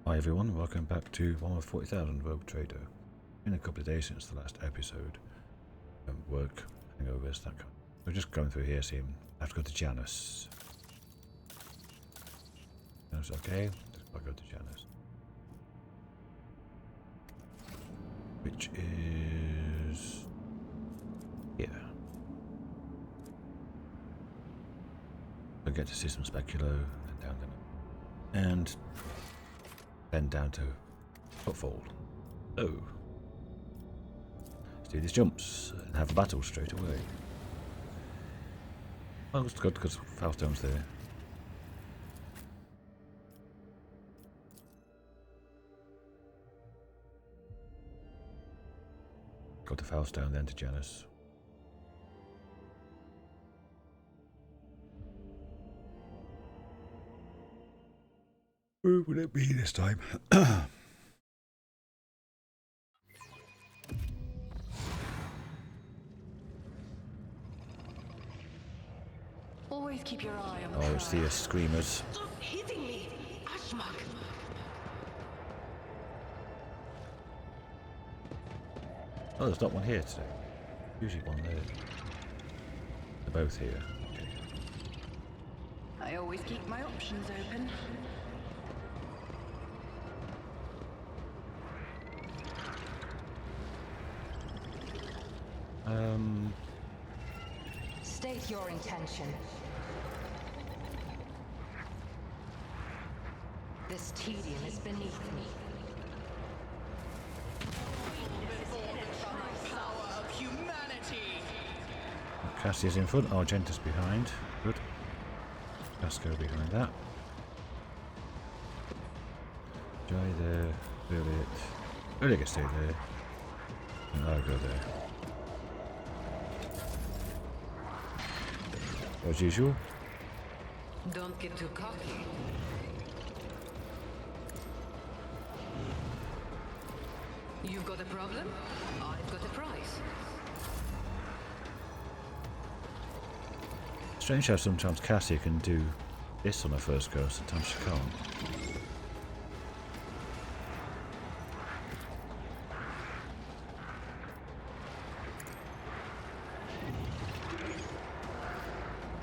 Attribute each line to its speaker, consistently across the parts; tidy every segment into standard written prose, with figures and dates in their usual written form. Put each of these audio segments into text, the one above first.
Speaker 1: Hi everyone, welcome back to 40,000 Rogue Trader. Been a couple of days since the last episode. Work, hangovers, that kind. We're just going through here, seeing I have to go to Janus. Janus, okay. Let's go to Janus. Which is here. We'll get to System Speculo and down there. And then down to Footfold. Oh. Let's do these jumps and have a battle straight away. Well, it's good because Fauststone's there. Go to Fauststone, then to Janus. Who would it be this time?
Speaker 2: Always keep your eye on the
Speaker 1: Oh, it's the screamers.
Speaker 2: Stop hitting me, Ashmak.
Speaker 1: Oh, there's not one here today. Usually one there. They're both here. Okay.
Speaker 2: I always keep my options open.
Speaker 3: State your intention. This tedium is beneath me.
Speaker 2: Power of humanity.
Speaker 1: Cassie's in front, Argentus behind. Good. Casco behind that. Joy there. Really can stay there. And I'll go there. As usual.
Speaker 2: Don't get too cocky. You've got a problem? I've got a prize.
Speaker 1: Strange how sometimes Cassie can do this on her first go, sometimes she can't.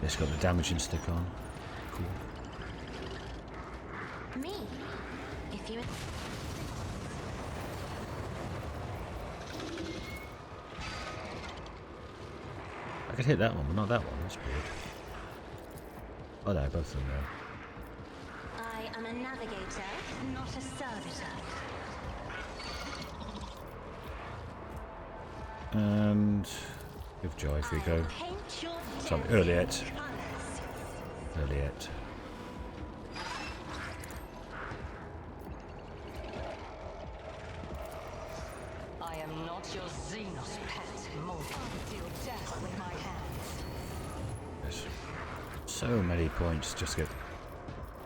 Speaker 1: It's got the damaging stick on. Cool.
Speaker 4: Me? If you...
Speaker 1: I could hit that one, but not that one. That's weird. Oh no, both of them there.
Speaker 4: I am a navigator, not a servitor.
Speaker 1: And give Joy if we go.
Speaker 4: Paint your
Speaker 1: Sorry,
Speaker 4: death
Speaker 1: early
Speaker 4: in
Speaker 1: yet.
Speaker 4: colours.
Speaker 1: Early yet.
Speaker 3: I am not your Xenos pet, Mold. I deal death with my hands.
Speaker 1: Yes. So many points just to get.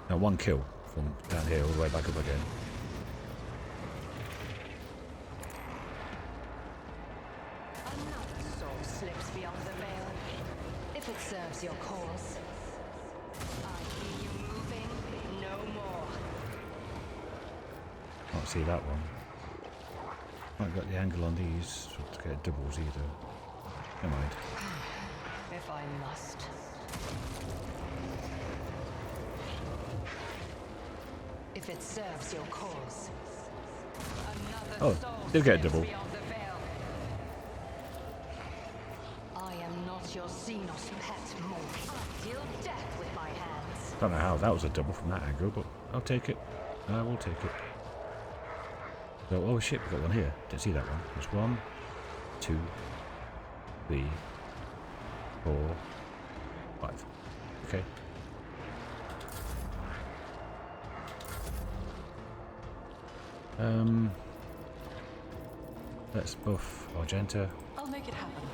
Speaker 1: No, one kill from down here all the way back up again.
Speaker 3: Another soul slips beyond the veil. If it serves your cause. I hear you moving no more.
Speaker 1: Can't see that one. Not got the angle on these to get doubles either. Never mind.
Speaker 3: If I must. If it serves your cause. Another
Speaker 1: Oh,
Speaker 3: soul
Speaker 1: did get a
Speaker 3: slips
Speaker 1: double.
Speaker 3: beyond the veil. I am not your Xenos pet, Mold. I deal death with my hands.
Speaker 1: Don't know how that was a double from that angle, but I'll take it. I will take it. So, oh shit, we got one here. Didn't see that one. There's 1, 2, 3, 4, 5. Okay. Let's buff Argenta.
Speaker 2: I'll make it happen.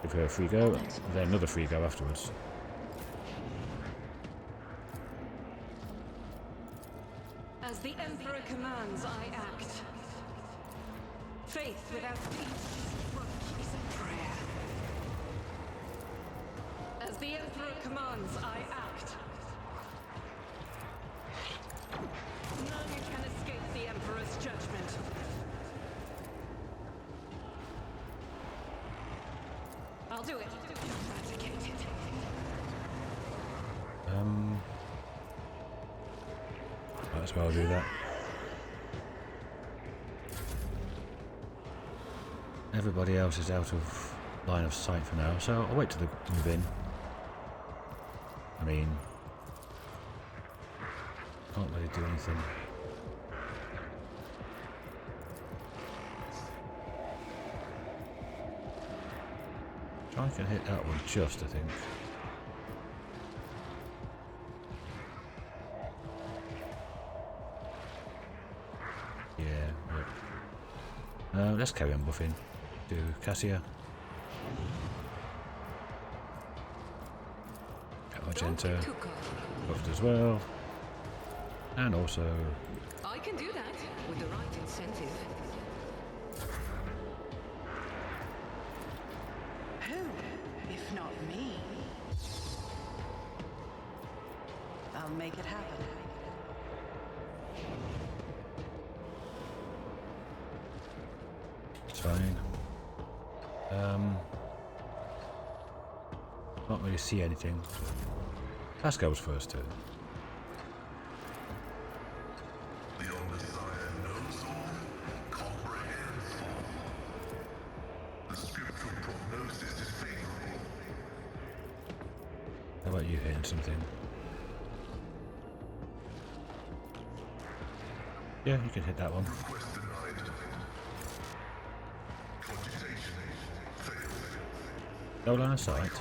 Speaker 1: Give her a free go, and then another free go afterwards.
Speaker 2: As the Emperor commands, I act. Faith without peace is a prayer. As the Emperor commands, I act.
Speaker 3: I'll do it.
Speaker 1: Might as well do that. Everybody else is out of line of sight for now, so I'll wait till they move in. I mean, can't really do anything. I can hit that one just, I think. Yeah, right. Let's carry on buffing. Do Cassia. Argenta. Buffed as well. And also...
Speaker 2: I can do that with the right incentive.
Speaker 5: Who, if not me? I'll make it happen.
Speaker 1: It's fine. Can't really see anything. Pascal's first turn.
Speaker 6: The old desire knows all, comprehends all. The spiritual prognosis is favorable.
Speaker 1: How about you hitting something? Yeah, you can hit that one.
Speaker 6: Request denied. Cogitation failed.
Speaker 1: No line of sight.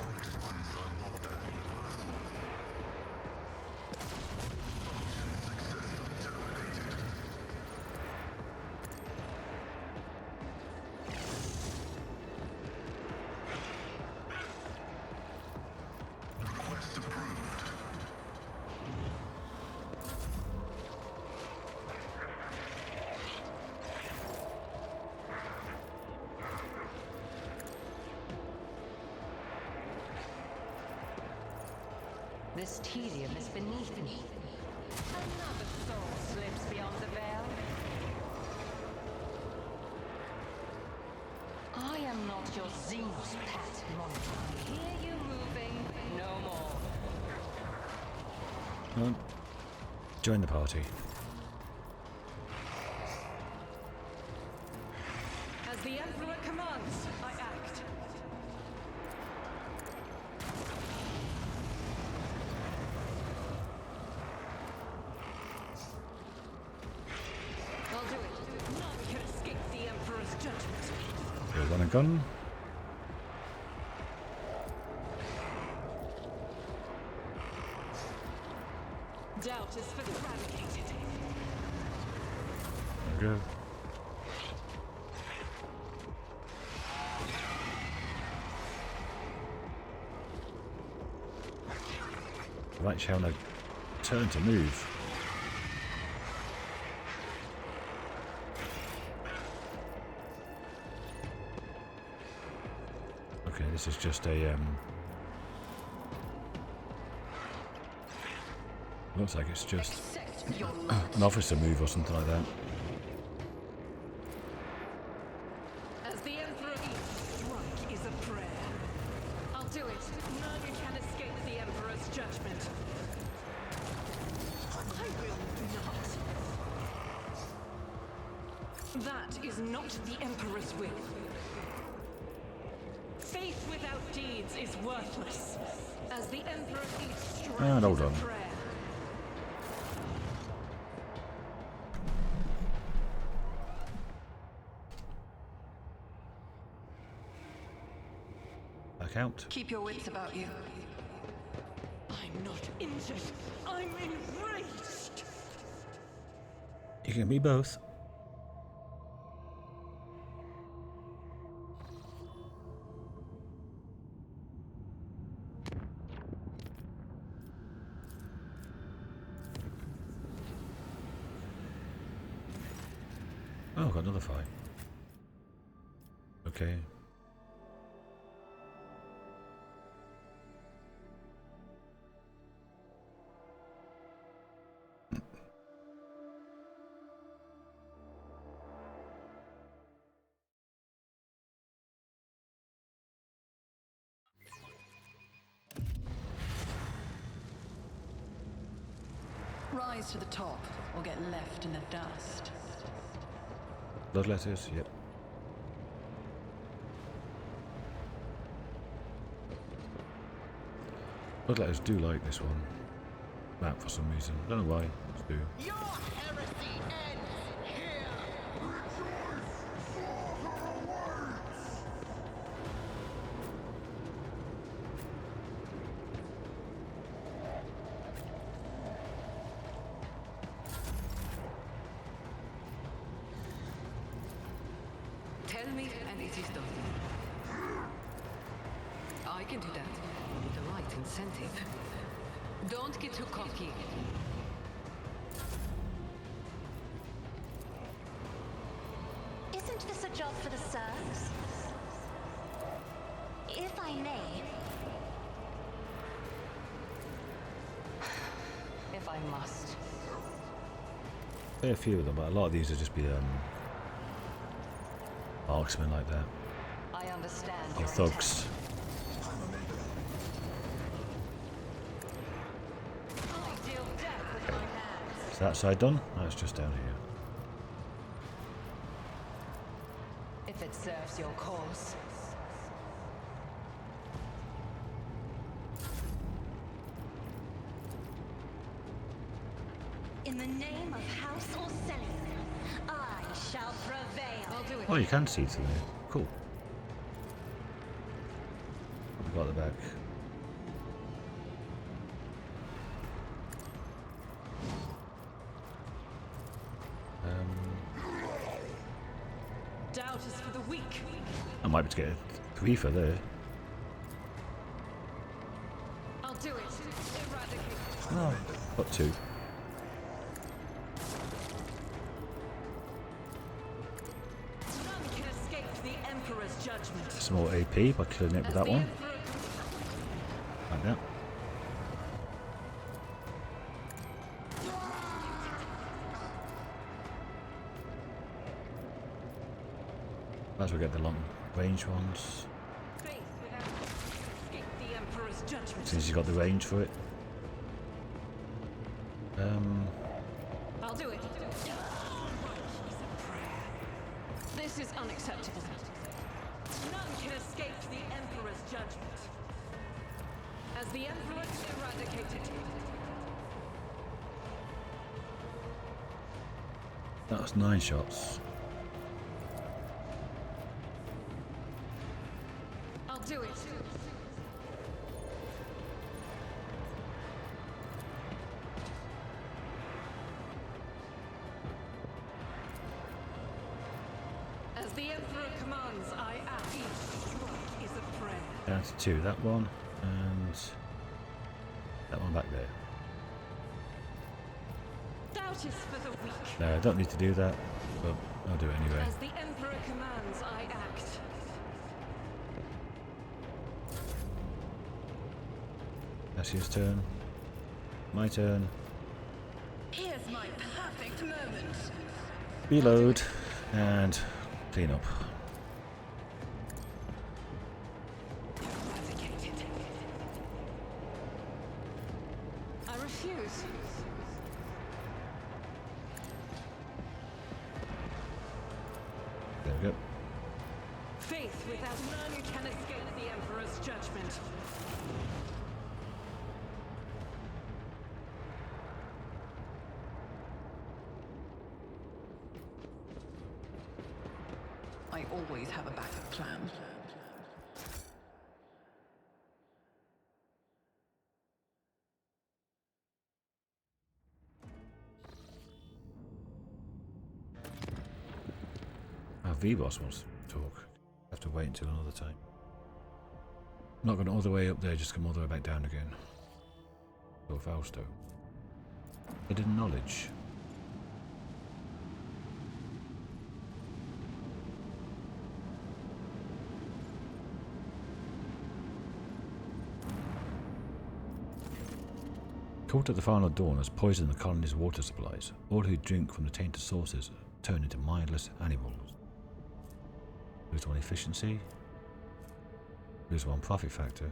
Speaker 6: Request approved.
Speaker 3: This tedium is beneath me. Another soul slips beyond the veil. I am not your Xenos pet, Monica. I hear you moving. No more.
Speaker 1: Come on. Join the party.
Speaker 5: As the Emperor commands, I act.
Speaker 3: I'll do it.
Speaker 5: None can escape the Emperor's judgment.
Speaker 1: Your one and gun.
Speaker 5: Doubt is fabricated.
Speaker 1: There we go. Right, shall I turn to move? Okay, this is just a looks like it's just
Speaker 3: Accept your lot.
Speaker 1: an officer move or something like that.
Speaker 5: As the Emperor eats, strike is a prayer.
Speaker 3: I'll do it.
Speaker 5: None can escape the Emperor's judgment. I will not. That is not the Emperor's will. Faith without deeds is worthless. As the Emperor eats, strike
Speaker 1: And hold
Speaker 5: is a
Speaker 1: on.
Speaker 5: prayer.
Speaker 1: Back out.
Speaker 5: Keep your wits about you. I'm not injured. I'm enraged.
Speaker 1: You can be both. Oh, got another fight. Okay.
Speaker 5: rise to the top or get left in the dust.
Speaker 1: Bloodletters, yep. Bloodletters do like this one. Map for some reason. I don't know why. Just do.
Speaker 7: Your heresy ends here!
Speaker 2: Tell me and it is done. I can do that with the right incentive. Don't get too cocky.
Speaker 4: Isn't this a job for the serfs? If I may.
Speaker 3: If I must.
Speaker 1: Fair few of them, but a lot of these will just be marksmen like that.
Speaker 3: I understand.
Speaker 1: Or
Speaker 3: your
Speaker 1: thugs.
Speaker 3: I deal death with my hands.
Speaker 1: Is that side done? That's just down here.
Speaker 3: If it serves your cause.
Speaker 4: In the name of House Orsellium, I shall prevail.
Speaker 2: I'll do it.
Speaker 1: Oh, you can see through there. Cool. We got the back.
Speaker 5: Doubt is for the weak.
Speaker 1: I might be able to get a briefer there.
Speaker 5: I'll do it. Eradicate.
Speaker 1: Oh, got two.
Speaker 5: None can escape the Emperor's judgment.
Speaker 1: Some more AP by killing it with that one. Like that. Might as well get the long range ones.
Speaker 5: Faith without escape the Emperor's judgment.
Speaker 1: Since you've got the range for it.
Speaker 5: I'll do it. This is unacceptable. None can escape the Emperor's judgment. As the Emperor is eradicated.
Speaker 1: That was 9 shots.
Speaker 5: I'll do it. As the Emperor commands, I act. Each stroke is a prayer.
Speaker 1: Down to 2. That one and that one back there.
Speaker 5: Doubt is for the weak.
Speaker 1: No, I don't need to do that, but I'll do it anyway.
Speaker 5: As the Emperor commands, I act.
Speaker 1: That's his turn. My turn.
Speaker 5: Here's my perfect moment.
Speaker 1: Reload and clean up.
Speaker 5: Eradicated. I refuse.
Speaker 1: There we go.
Speaker 5: Faith without none can escape the Emperor's judgment. I always have a backup plan.
Speaker 1: Our V-Boss wants to talk. Have to wait until another time. I'm not going all the way up there, just come all the way back down again. Or Fausto. Hidden knowledge. Caught at the final dawn has poisoned the colony's water supplies. All who drink from the tainted sources turn into mindless animals. Lose 1 efficiency. Lose 1 profit factor.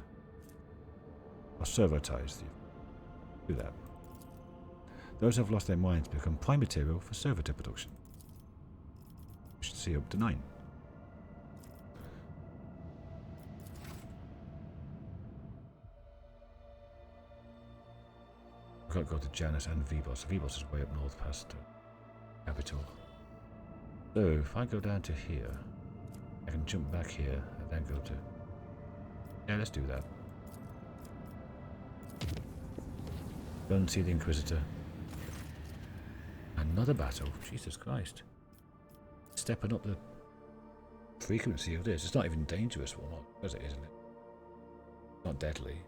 Speaker 1: Or servotize you. Do that. Those who have lost their minds become prime material for servitor production. We should see up to 9. We've got to go to Janus and Vibos. Vibos is way up north past the capital. So if I go down to here, I can jump back here and then go to... Yeah, let's do that. Go and see the Inquisitor. Another battle? Jesus Christ. Stepping up the frequency of this. It's not even dangerous, well, not, is it, isn't it? Not deadly.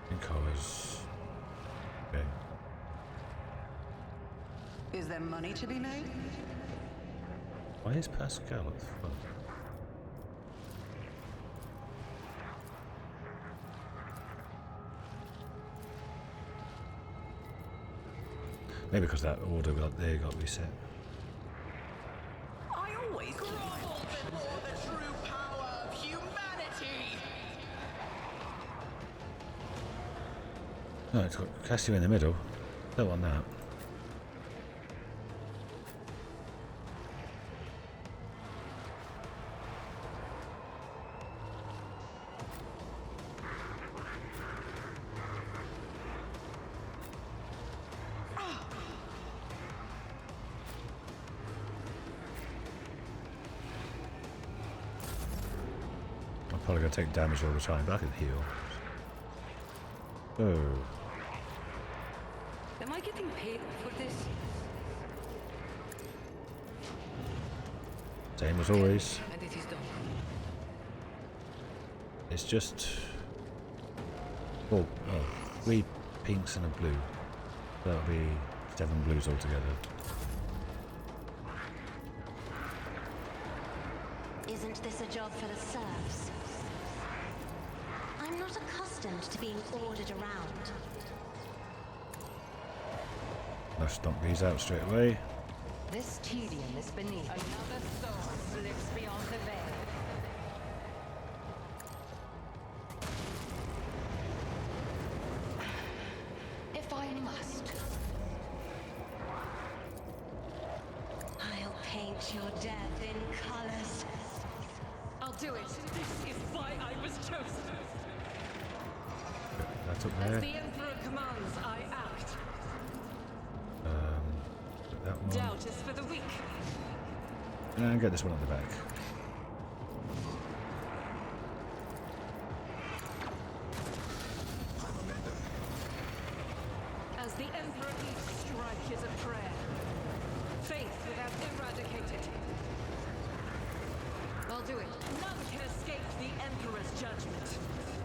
Speaker 1: Because... Okay.
Speaker 2: Is there money to be made?
Speaker 1: Why is Pascal at the front? Maybe because that order got reset.
Speaker 7: I always grovel before the true power of humanity.
Speaker 1: No, it's got Cassio in the middle. Don't want that. I'm probably going to take damage all the time, but I can heal. Oh.
Speaker 2: Am I getting paid for this?
Speaker 1: Same as always.
Speaker 2: And it is done.
Speaker 1: It's just... Oh, 3 pinks and a blue. That'll be 7 blues altogether.
Speaker 4: Isn't this a job for the serfs? I'm not accustomed to being ordered around.
Speaker 1: Let's dump these out straight away.
Speaker 2: This tedium is beneath.
Speaker 3: Another soul slips beyond the veil.
Speaker 2: If I must.
Speaker 4: I'll paint your death in colors.
Speaker 5: I'll do it. This is why I was chosen.
Speaker 1: That's up
Speaker 5: As
Speaker 1: there.
Speaker 5: the Emperor commands, I act.
Speaker 1: Put that one.
Speaker 5: Doubt is for the weak.
Speaker 1: And get this one on the back.
Speaker 5: As the Emperor each strike is a prayer. Faith without eradicated. I'll do it. None can escape the Emperor's judgment.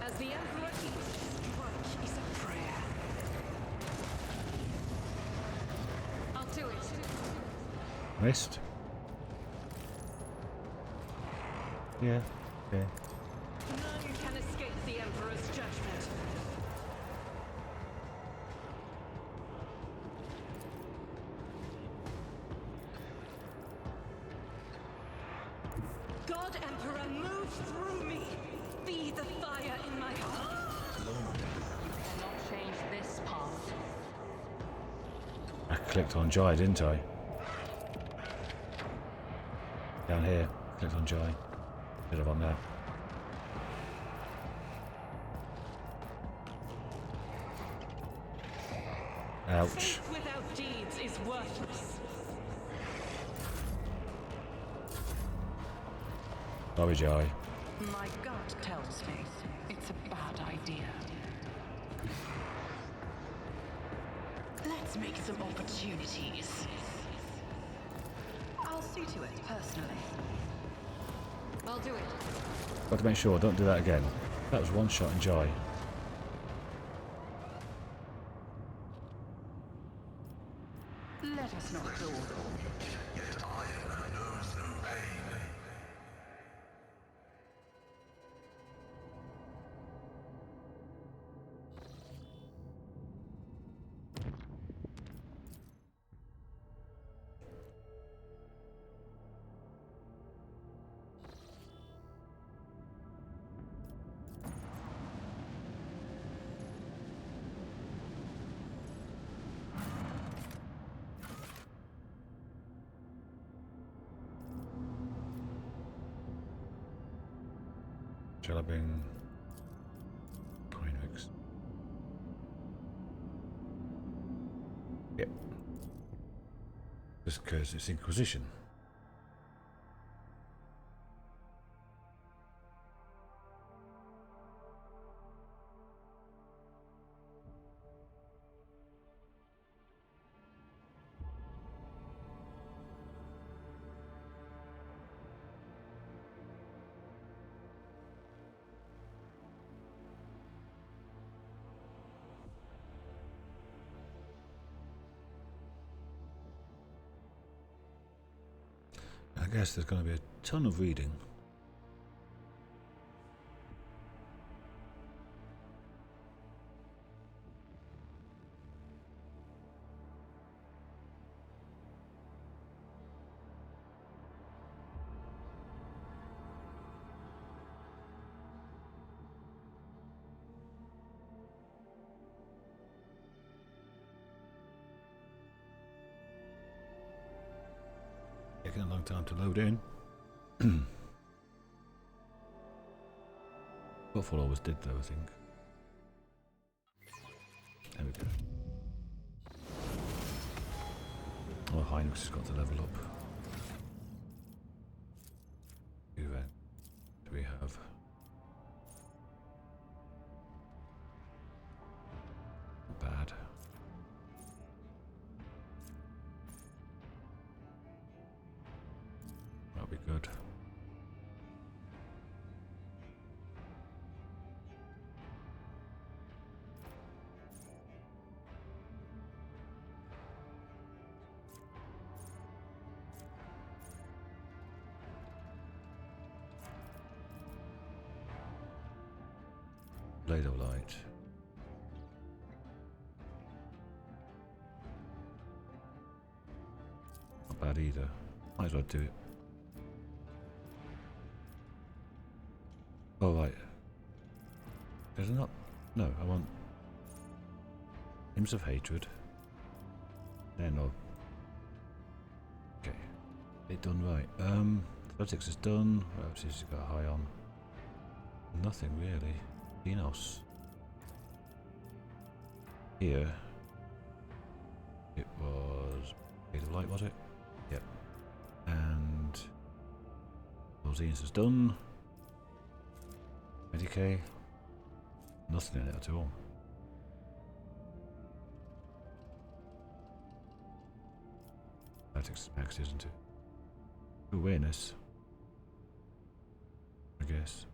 Speaker 5: As the Emperor each strike is a prayer. I'll do it.
Speaker 1: Missed. Yeah, okay.
Speaker 5: None can escape the Emperor's judgment. God Emperor, move through me. Be the fire in my heart.
Speaker 3: Cannot change this path.
Speaker 1: I clicked on Jai, didn't I? Down here, clicked on Jai. Should have on that. Ouch.
Speaker 5: Faith without deeds is worthless.
Speaker 1: Sorry, Jai.
Speaker 2: My gut tells me it's a bad idea. Let's make some opportunities. I'll see to it personally.
Speaker 5: I'll do it.
Speaker 1: Got to make sure, don't do that again. That was one shot in Jai.
Speaker 2: Let us not dawdle.
Speaker 6: Yet iron knows no pain.
Speaker 1: Shall I bring Koronus? Yep. Just because it's Inquisition. I guess there's going to be a ton of reading. Taking a long time to load in. Buffalo always did though, I think. There we go. Oh, Heinrich has got to level up. Who then do we have? Not bad. That'll be good. Blade of light. Not bad either. Might as well do it. Oh right. There's not. No, I want hymns of hatred. No. Okay. It done right. Athletics is done. What else has he got high on? Nothing really. Janus. Here it was Blade of Light, was it? Yep. And Zenus is done. 20k. Nothing in it at all. Athletics is max, isn't it? Awareness, I guess.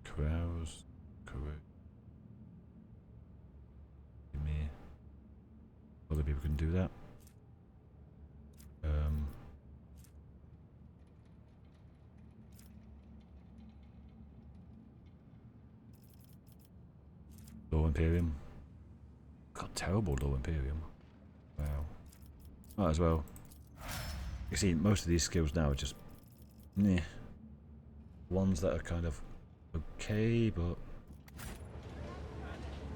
Speaker 1: Carouse, me. Other people can do that. Lord Imperium. Got terrible Lord Imperium. Wow. Might as well. You see, most of these skills now are just meh. Ones that are kind of okay, but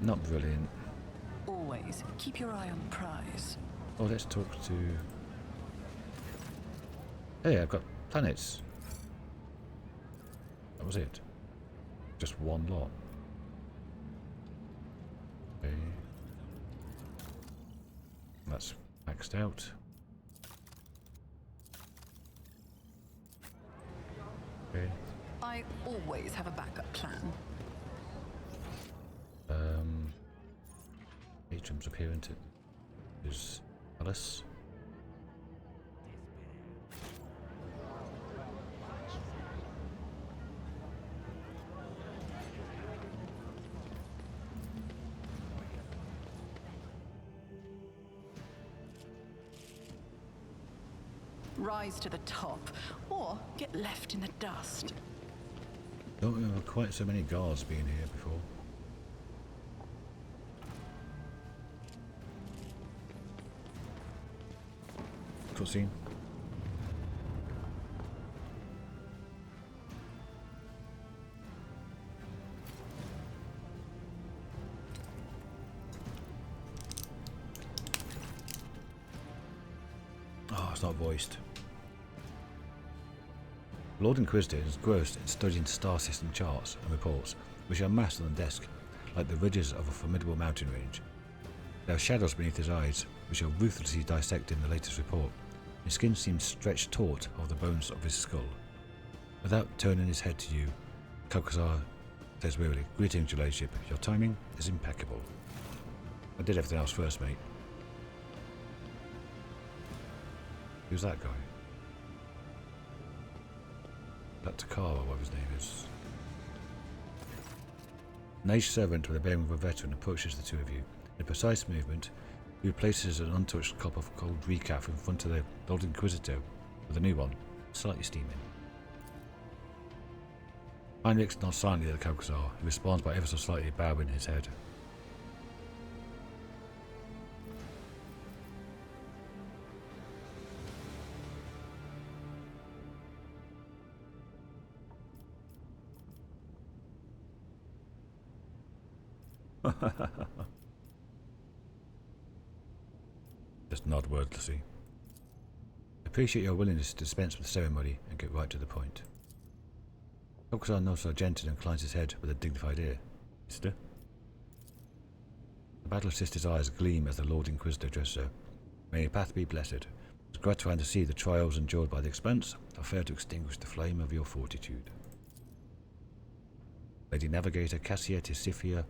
Speaker 1: not brilliant.
Speaker 5: Always keep your eye on the prize.
Speaker 1: Oh, let's talk to... Hey, I've got planets. That was it. Just one lot. Okay. That's maxed out. Okay.
Speaker 5: I always have a backup plan.
Speaker 1: Atrium's appearing to is Alice.
Speaker 5: Rise to the top, or get left in the dust.
Speaker 1: Don't remember quite so many guards being here before. Cutscene. Oh, it's not voiced. Lord Inquisitor is engrossed in studying star system charts and reports, which are massed on the desk, like the ridges of a formidable mountain range. There are shadows beneath his eyes, which are ruthlessly dissecting the latest report. His skin seems stretched taut over the bones of his skull. Without turning his head to you, Kalkazar says wearily, "Greetings, your ladyship. Your timing is impeccable." I did everything else first, mate. Who's that guy? That Takara, whatever his name is. An aged servant with the bearing of a veteran approaches the two of you. In a precise movement, he replaces an untouched cup of cold recaf in front of the Lord Inquisitor with a new one, slightly steaming. Heinrich nods silently at the Kalkazar. He responds by ever so slightly bowing his head. Just nod wordlessly. Appreciate your willingness to dispense with ceremony and get right to the point. Kalkazar nods Argentin and inclines his head with a dignified air. Sister? The battle sister's eyes gleam as the Lord Inquisitor addresses her. May your path be blessed. It's gratifying to see the trials endured by the Expanse are fair to extinguish the flame of your fortitude. Lady Navigator Cassia Tisifia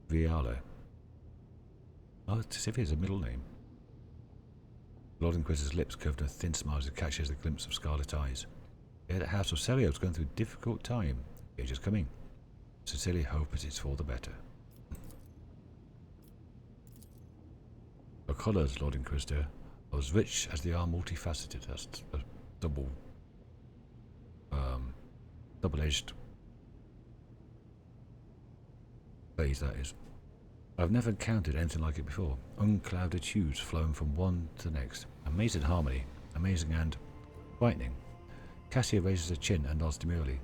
Speaker 1: Viala. Oh, Tisifia is a middle name. The Lord Inquisitor's lips curved in a thin smile as he catches a glimpse of scarlet eyes. Here the House of Celio is going through a difficult time. The age is coming. Sincerely hope it is for the better. Your colours, Lord Inquisitor, are as rich as they are multifaceted. That's a double-edged phrase, that is. I've never encountered anything like it before. Unclouded hues flowing from one to the next. Amazing harmony. Amazing and frightening. Cassia raises her chin and nods demurely.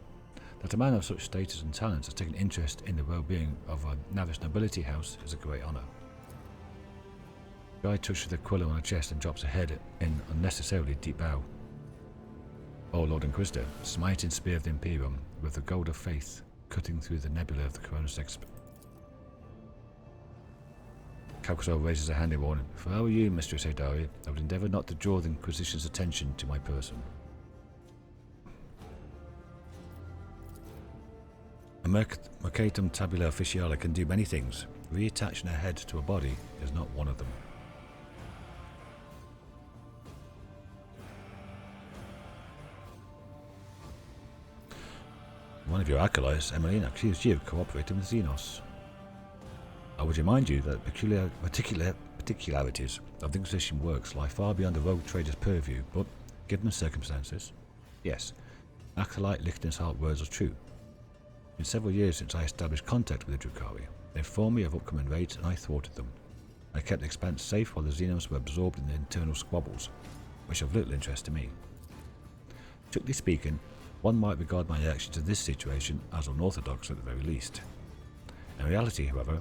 Speaker 1: That a man of such status and talents has taken interest in the well-being of a Navis nobility house is a great honour. Guy touches the quiller on her chest and drops her head in unnecessarily deep bow. Oh, Lord Inquisitor, smiting spear of the Imperium, with the gold of faith cutting through the nebula of the Koronus Expanse. Kalkazar raises a hand in warning. If I were you, Mistress Hadari, I would endeavour not to draw the Inquisition's attention to my person. A Mercatum Tabula Officiale can do many things. Reattaching her head to a body is not one of them. One of your acolytes, Emmeline, accused you of cooperating with Xenos. I would remind you that particularities of the Inquisition works lie far beyond the rogue trader's purview, but, given the circumstances, yes, acolyte Lichten's heart words are true. It's been several years since I established contact with the Drukhari. They informed me of upcoming raids and I thwarted them. I kept the Expanse safe while the Xenos were absorbed in the internal squabbles, which are of little interest to me. Strictly speaking, one might regard my actions in this situation as unorthodox at the very least. In reality, however,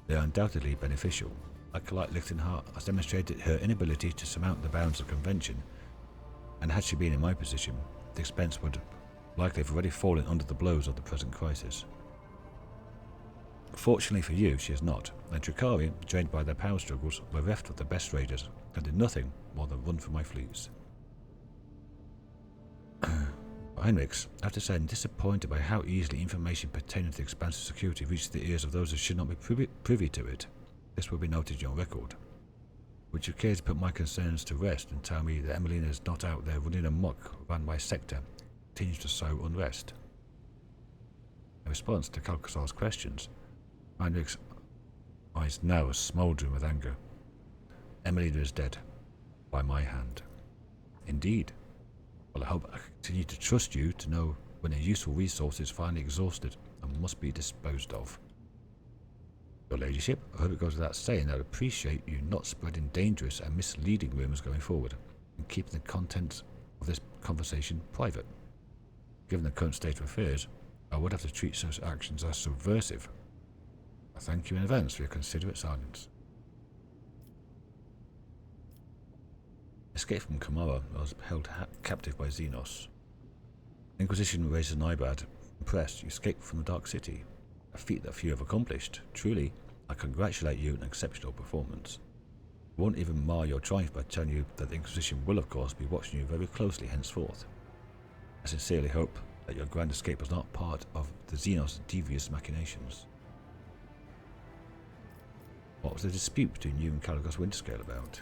Speaker 1: they are undoubtedly beneficial. Acolyte Lichtenheart has demonstrated her inability to surmount the bounds of convention, and had she been in my position, the Expanse would likely have already fallen under the blows of the present crisis. Fortunately for you, she has not, and Drukhari, drained by their power struggles, were reft of the best raiders, and did nothing more than run from my fleets. Heinrichs, I have to say I'm disappointed by how easily information pertaining to the Expanse's security reaches the ears of those who should not be privy to it. This will be noted on record. Would you care to put my concerns to rest and tell me that Emmeline is not out there running amok around my sector, continues to sow unrest? In response to Kalkazar's questions, Heinrich's eyes now are smouldering with anger. Emmeline is dead. By my hand. Indeed. Well, I hope I continue to trust you to know when a useful resource is finally exhausted and must be disposed of. Your ladyship, I hope it goes without saying I'd appreciate you not spreading dangerous and misleading rumours going forward, and keeping the contents of this conversation private. Given the current state of affairs, I would have to treat such actions as subversive. I thank you in advance for your considerate silence. Escape from Kamara, I was held captive by Xenos. The Inquisition raises an eyebrow. Impressed, you escaped from the Dark City. A feat that few have accomplished. Truly, I congratulate you on an exceptional performance. I won't even mar your triumph by telling you that the Inquisition will, of course, be watching you very closely henceforth. I sincerely hope that your grand escape was not part of the Xenos' devious machinations. What was the dispute between you and Caligos Winterscale about?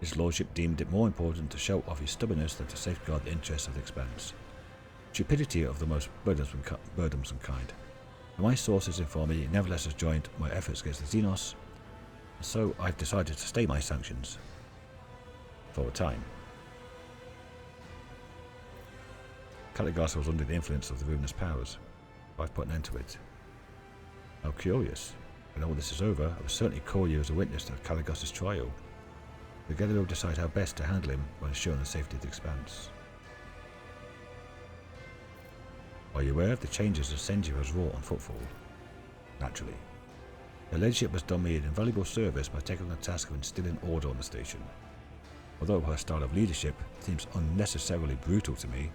Speaker 1: His lordship deemed it more important to show off his stubbornness than to safeguard the interests of the Expanse. Stupidity of the most burdensome kind. And my sources inform me it nevertheless has joined my efforts against the Xenos, and so I've decided to stay my sanctions. For a time. Caligos was under the influence of the ruinous powers. I've put an end to it. How curious. When all this is over, I will certainly call you as a witness to Caligos' trial. Together we'll decide how best to handle him while ensuring the safety of the Expanse. Are you aware of the changes Ascendia has wrought on Footfall? Naturally. Her leadership has done me an invaluable service by taking on the task of instilling order on the station. Although her style of leadership seems unnecessarily brutal to me,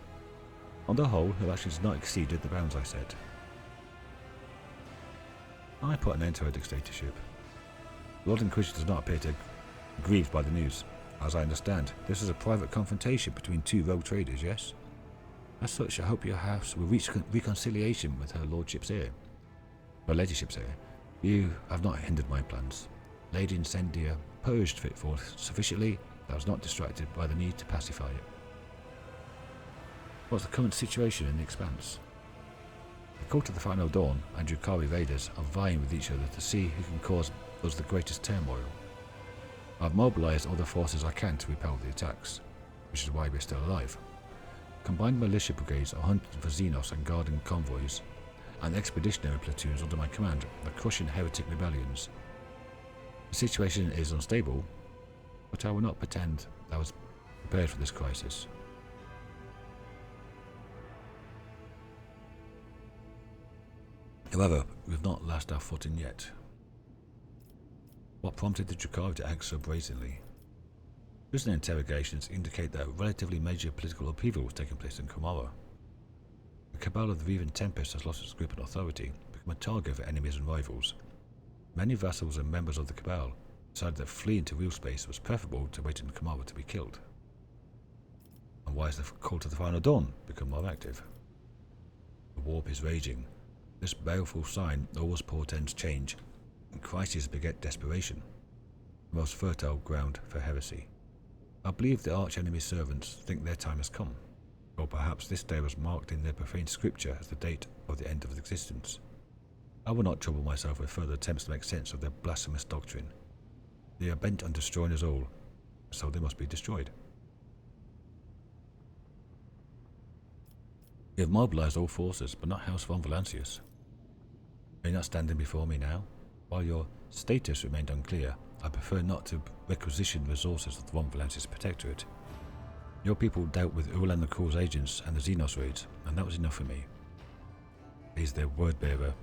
Speaker 1: on the whole, her actions have not exceeded the bounds I set. I put an end to her dictatorship. Lord Inquisitor does not appear to be grieved by the news. As I understand, this is a private confrontation between two rogue traders, yes? As such, I hope your house will reach reconciliation with her lordship's heir. Her ladyship's heir. You have not hindered my plans. Lady Incendia purged Fitful sufficiently that I was not distracted by the need to pacify it. What's the current situation in the Expanse? The Cult of the Final Dawn and Drukhari raiders are vying with each other to see who can cause us the greatest turmoil. I've mobilized all the forces I can to repel the attacks, which is why we're still alive. Combined militia brigades are hunting for Xenos and guarding convoys, and expeditionary platoons under my command are crushing heretic rebellions. The situation is unstable, but I will not pretend I was prepared for this crisis. However, we've not lost our footing yet. What prompted the Drukhari to act so brazenly? Prisoner interrogations indicate that a relatively major political upheaval was taking place in Komara. The Cabal of the Revan Tempest has lost its grip on authority, become a target for enemies and rivals. Many vassals and members of the Cabal decided that fleeing to real space was preferable to waiting in Komara to be killed. And why has the Cult of the Final Dawn become more active? The warp is raging. This baleful sign always portends change, and crises beget desperation, the most fertile ground for heresy. I believe the arch-enemy's servants think their time has come, or perhaps this day was marked in their profane scripture as the date of the end of existence. I will not trouble myself with further attempts to make sense of their blasphemous doctrine. They are bent on destroying us all, so they must be destroyed. We have mobilized all forces, but not House von Valancius. Are you not standing before me now? While your status remained unclear, I prefer not to requisition resources of the von Valancius Protectorate. Your people dealt with Ulan the Cruel's agents and the Xenos raids, and that was enough for me. He's their word bearer.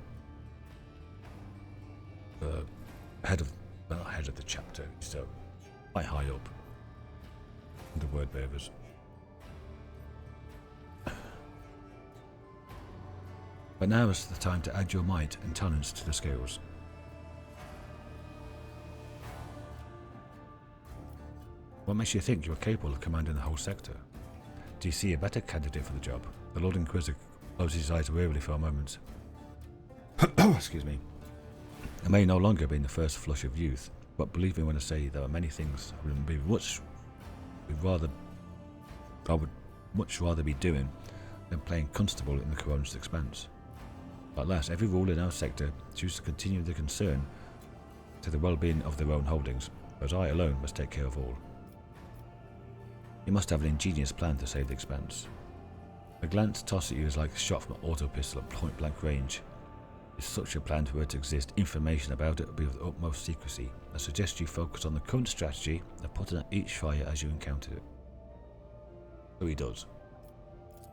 Speaker 1: Not head of the chapter, so quite high up. The word bearers. But now is the time to add your might and talents to the scales. What makes you think you are capable of commanding the whole sector? Do you see a better candidate for the job? The Lord Inquisitor closed his eyes wearily for a moment. Excuse me. I may no longer be in the first flush of youth, but believe me when I say there are many things I would much rather be doing than playing constable in the Koronus Expanse. At last, every ruler in our sector chooses to continue their concern to the well-being of their own holdings, whereas I alone must take care of all. You must have an ingenious plan to save the Expanse. A glance tossed at you is like a shot from an auto pistol at point-blank range. If such a plan were to exist, information about it would be of the utmost secrecy. I suggest you focus on the current strategy and put out each fire as you encounter it. So he does,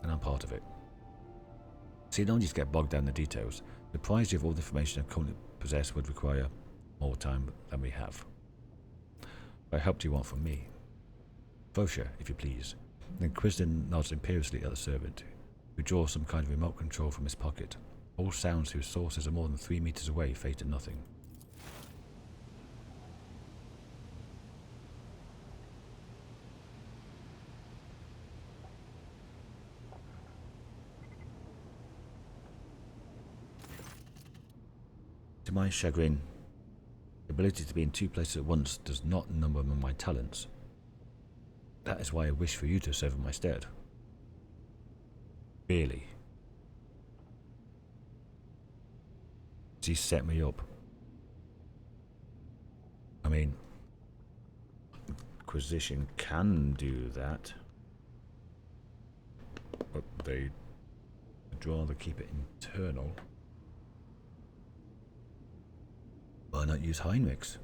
Speaker 1: and I'm part of it. So you don't need to get bogged down in the details. The prize of all the information I currently possess would require more time than we have. What help do you want from me? Fosha, if you please. The Inquisitor nods imperiously at the servant, who draws some kind of remote control from his pocket. All sounds whose sources are more than 3 meters away fade to nothing. To my chagrin, the ability to be in 2 places at once does not number among my talents. That is why I wish for you to serve in my stead. Really. She set me up. I mean, Inquisition can do that, but they'd rather keep it internal. Why not use Heinrich's?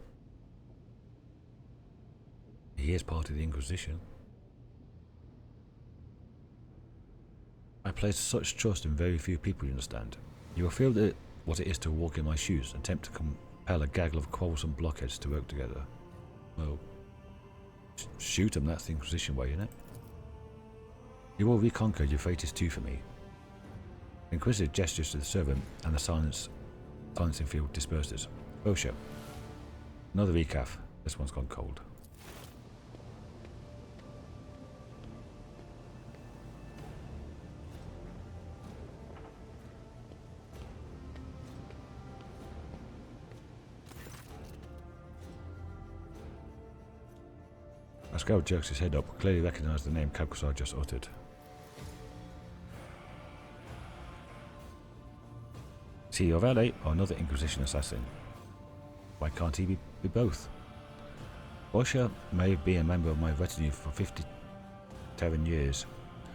Speaker 1: He is part of the Inquisition. I place such trust in very few people, you understand. You will feel that what it is to walk in my shoes and attempt to compel a gaggle of quarrelsome blockheads to work together. Well, shoot them, that's the Inquisition way, isn't it? You will reconquer Euphrates II for me. The Inquisitor gestures to the servant, and the silencing field disperses. Bosha. Another recaf. This one's gone cold. Pascal jerks his head up, clearly recognised the name Kabkusar just uttered. See your valet or another Inquisition assassin? Why can't he be both? Bosha may have been a member of my retinue for 57 years,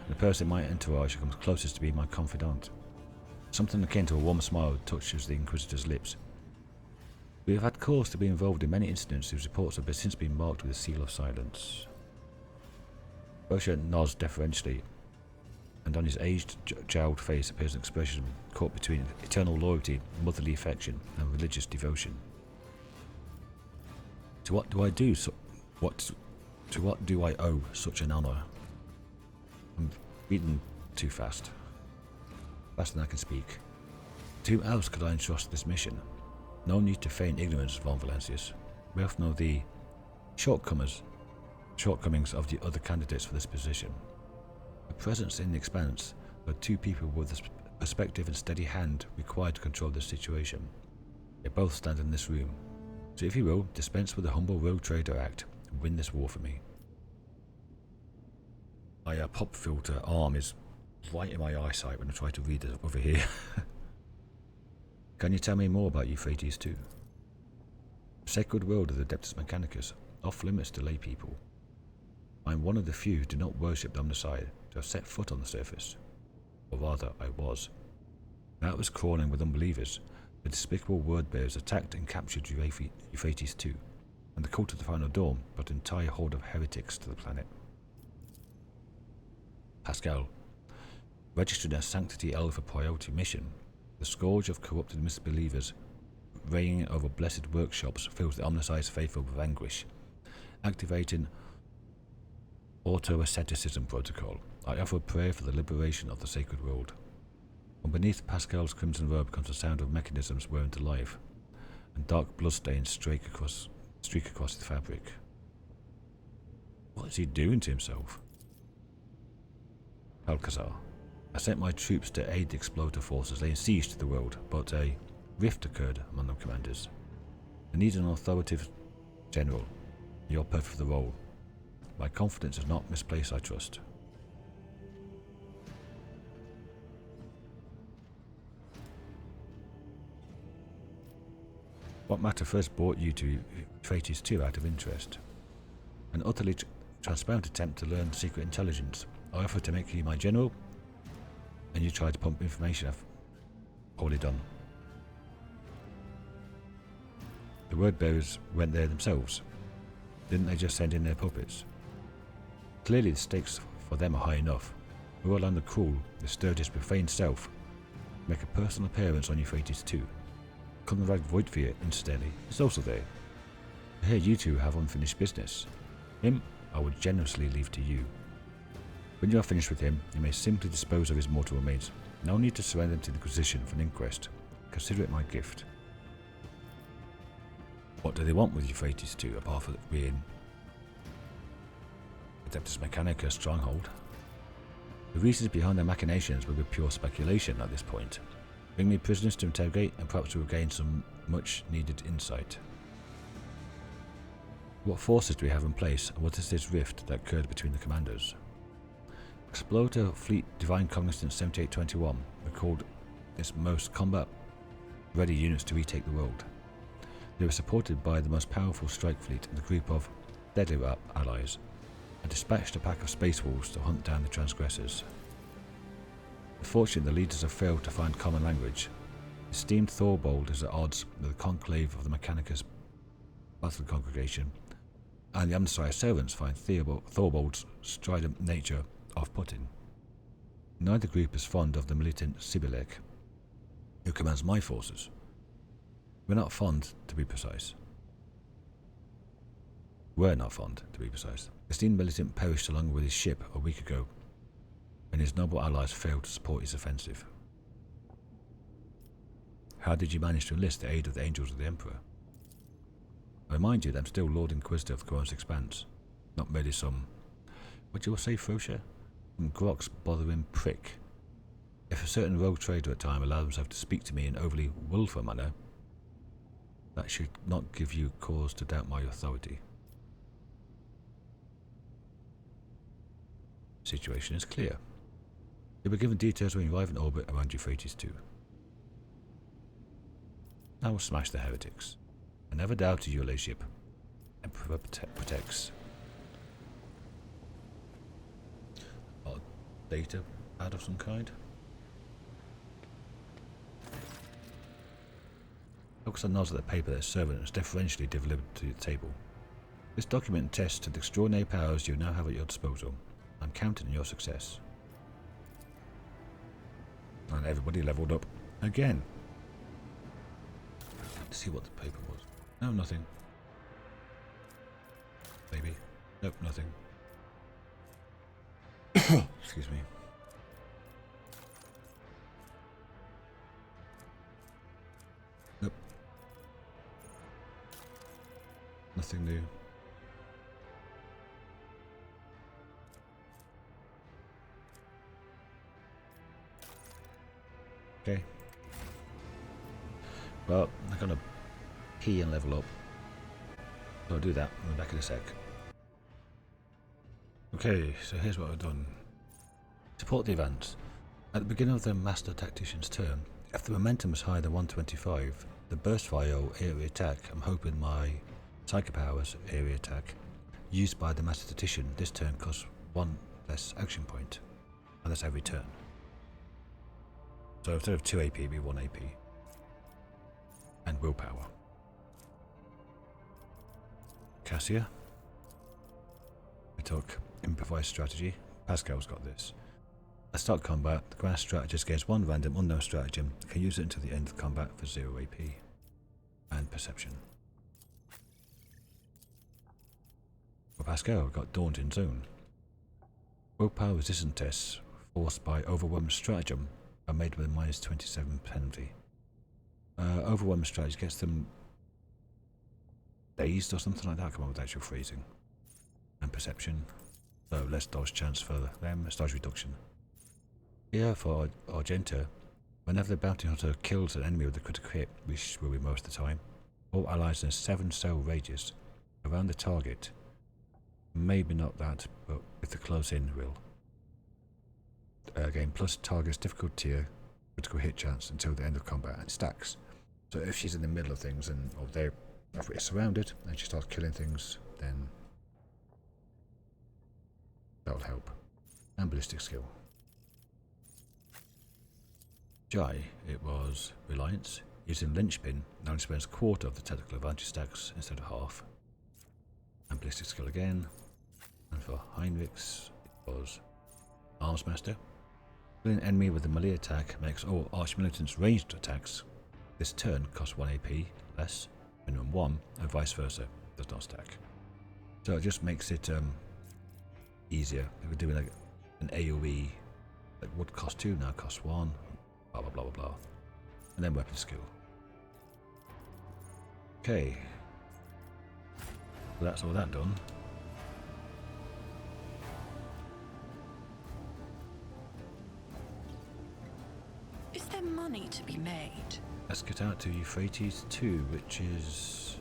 Speaker 1: and the person in my entourage who comes closest to being my confidant. Something akin to a warm smile touches the Inquisitor's lips. We have had cause to be involved in many incidents whose reports have since been marked with a seal of silence. Bosha nods deferentially, and on his aged, jowled face appears an expression caught between eternal loyalty, motherly affection, and religious devotion. To what do I do? To what do I owe such an honour? I'm reading too fast. Faster than I can speak. To whom else could I entrust this mission? No need to feign ignorance, Von Valencius. We both know the shortcomings of the other candidates for this position. The presence in the Expanse are 2 people with the perspective and steady hand required to control this situation. They both stand in this room. So if you will, dispense with the humble rogue trader act and win this war for me. My pop filter arm is right in my eyesight when I try to read it over here. Can you tell me more about Euphrates II? Sacred world of the Adeptus Mechanicus, off limits to lay people. I am one of the few who do not worship the Omnicide to have set foot on the surface. Or rather, I was. Now it was crawling with unbelievers. The despicable word-bearers attacked and captured Euphrates II, and the cult of the Final Dawn brought an entire horde of heretics to the planet. Pascal, registered as Sanctity Alpha Priority Mission, the scourge of corrupted misbelievers reigning over blessed workshops fills the Omnicide's faithful with anguish. Activating auto-asceticism protocol, I offer a prayer for the liberation of the sacred world. From beneath Pascal's crimson robe comes the sound of mechanisms whirring to life, and dark bloodstains streak across the fabric. What is he doing to himself? Alcazar. I sent my troops to aid the exploiter forces laying siege to the world, but a rift occurred among the commanders. I need an authoritative general. You're perfect for the role. My confidence is not misplaced, I trust. What matter first brought you to Euphrates II out of interest? An utterly transparent attempt to learn secret intelligence. I offered to make you my general, and you tried to pump information I've poorly done. The word-bearers went there themselves. Didn't they just send in their puppets? Clearly the stakes for them are high enough. We will allow the cruel, the Sturgis profane self make a personal appearance on Euphrates II. Conrad Voidfear, incidentally, is also there. I hear you two have unfinished business. Him, I would generously leave to you. When you are finished with him, you may simply dispose of his mortal remains. No need to surrender them to the Inquisition for an inquest. Consider it my gift. What do they want with Euphrates II, apart from being Adeptus Mechanica stronghold? The reasons behind their machinations will be pure speculation at this point. Bring me prisoners to interrogate, and perhaps we will gain some much-needed insight. What forces do we have in place, and what is this rift that occurred between the commanders? Explorer Fleet Divine Cognizance 7821 recalled its most combat-ready units to retake the world. They were supported by the most powerful strike fleet and a group of deadly allies, and dispatched a pack of space wolves to hunt down the transgressors. Unfortunately, the leaders have failed to find common language. Esteemed Thorbold is at odds with the conclave of the Mechanicus Battle Congregation, and the Amnesty servants find Thorbold's strident nature off-putting. Neither group is fond of the militant Sibylek, who commands my forces. We're not fond, to be precise. We're not fond, to be precise. The esteemed militant perished along with his ship a week ago, and his noble allies failed to support his offensive. How did you manage to enlist the aid of the Angels of the Emperor? I remind you that I'm still Lord Inquisitor of the Koronus Expanse, not merely some, what you will say, Frosha? Some Grok's bothering prick. If a certain rogue trader at time allowed himself to speak to me in overly willful manner, that should not give you cause to doubt my authority. The situation is clear. You'll be given details when you arrive in orbit around Euphrates II. I will smash the heretics. I never doubted your ladyship. Emperor protects. Data pad of some kind. Oxon nods at the paper that his servant has deferentially delivered to the table. This document attests to the extraordinary powers you now have at your disposal. I'm counting on your success. And everybody leveled up again. Let's see what the paper was. No, nothing. Maybe. Nope, nothing. Excuse me. Nope. Nothing new. Okay. Well, I'm gonna pee and level up. So I'll do that. I'll be back in a sec. Okay, so here's what I've done. Support the advance. At the beginning of the Master Tactician's turn, if the momentum is higher than 125, the burst fire or area attack, I'm hoping my Psyker powers area attack, used by the Master Tactician this turn costs 1 less action point. And that's every turn. So instead of 2 AP, it'd be 1 AP. And willpower. Cassia. I took improvised strategy. Pascal's got this. At start combat, the grand strategist gains 1 random unknown stratagem and can use it until the end of combat for 0 AP. And perception. For Pascal, got Daunting Zone. Willpower resistance tests forced by overwhelming stratagem are made with a -27 penalty. Overwhelming strategy gets them dazed or something like that. Come on with the actual phrasing. And perception. So less dodge chance for them, dodge reduction. Here for Argenta, whenever the bounty hunter kills an enemy with a critical hit, which will be most of the time, all allies in a 7-cell radius around the target. Maybe not that, but if they're close in, will. Again, plus target's difficult tier, critical hit chance until the end of combat, and it stacks. So if she's in the middle of things and or they're surrounded and she starts killing things, then that'll help. And ballistic skill. Jai, it was Reliance. Using Linchpin, now spends 1/4 of the technical advantage stacks instead of half. And ballistic skill again. And for Heinrichs, it was Arms Master. Killing an enemy with a melee attack makes all Archmilitants ranged attacks this turn cost 1 AP less, minimum 1, and vice versa. Does not stack. So it just makes it easier. If we're doing like an AoE that would cost 2 now costs 1. Blah blah blah blah blah. And then weapon skill. Okay. So that's all that done.
Speaker 5: Is there money to be made?
Speaker 1: Let's get out to Euphrates II, which is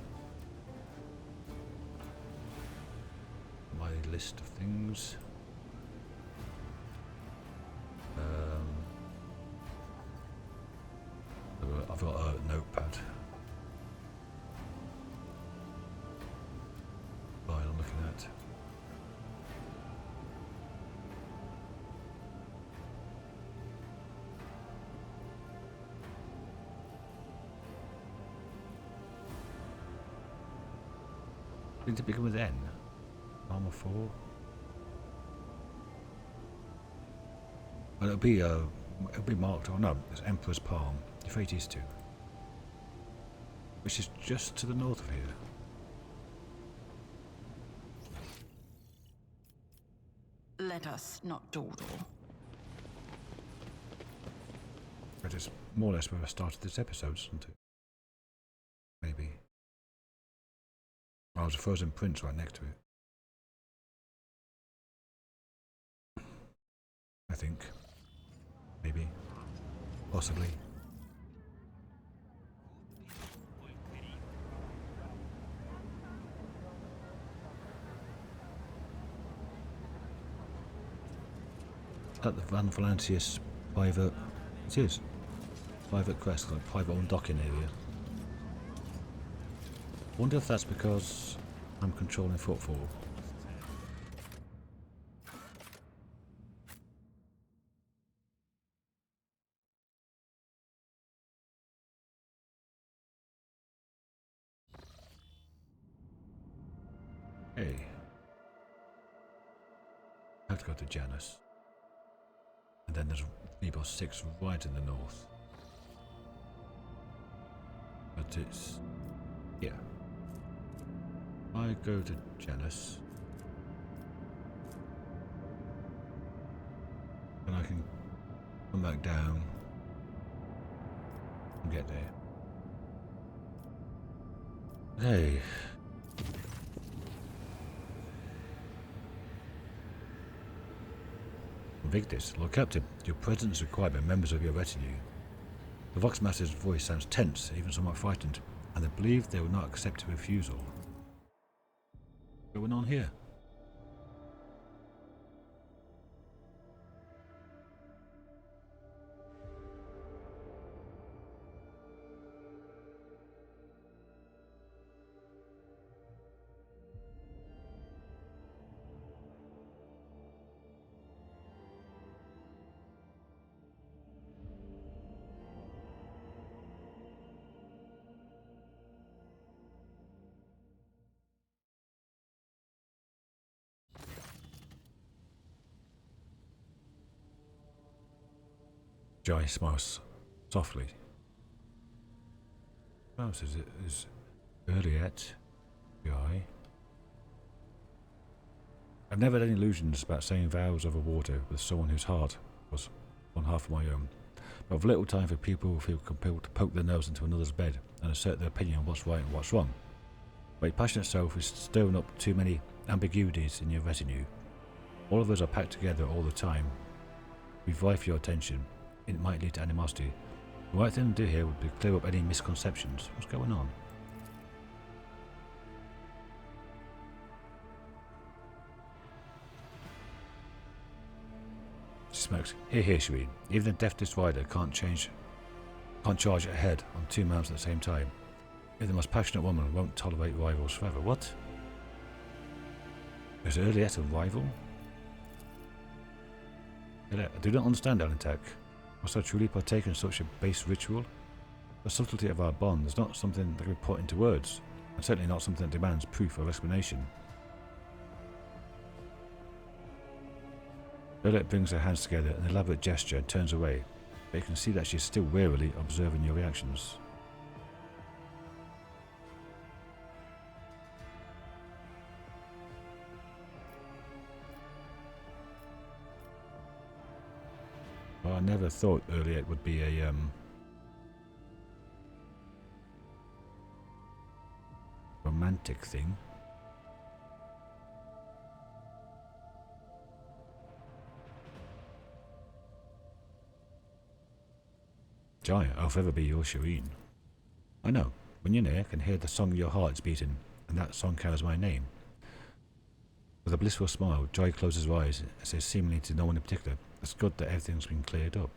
Speaker 1: my list of things. I've got a notepad. File I'm looking at. Did it begin with N? Armor 4? Well, it'll be marked. Oh no, it's Emperor's Palm, Euphrates II, which is just to the north of here.
Speaker 5: Let us not dawdle.
Speaker 1: That is more or less where I started this episode, isn't it? Maybe. Oh, there's a frozen prince right next to it. I think. Maybe. Possibly. At the Van Valancius private, it is private crest, like private owned docking area. Wonder if that's because I'm controlling footfall. Hey, I have to go to Janus. And then there's Rebel 6 right in the north. But it's here. I go to Janus. And I can come back down and get there. Hey. Victus, Lord Captain, your presence is required by members of your retinue. The Voxmaster's voice sounds tense, even somewhat frightened, and I believe they will not accept a refusal. What's going on here? Jai smiles softly. Mouse is early yet, Jai. I've never had any illusions about saying vows over water with someone whose heart was one half of my own. But I've little time for people who feel compelled to poke their nose into another's bed and assert their opinion on what's right and what's wrong. My passionate self is stirring up too many ambiguities in your retinue. All of us are packed together all the time. We vie for your attention. It might lead to animosity. The right thing to do here would be clear up any misconceptions. What's going on? She smokes. Here, Shireen. Even a deftest rider can't charge ahead on two mounts at the same time. If the most passionate woman won't tolerate rivals forever. What? Is Earliet a rival? I do not understand, Alentak. Must I truly partake in such a base ritual? The subtlety of our bond is not something that can be put into words, and certainly not something that demands proof or explanation. Earliet brings her hands together in an elaborate gesture and turns away, but you can see that she is still warily observing your reactions. never thought earlier it would be a romantic thing. Jai, I'll forever be your Shireen. I know, when you're near, I can hear the song of your heart's beating, and that song carries my name. With a blissful smile, Jai closes her eyes and says seemingly to no one in particular, it's good that everything's been cleared up.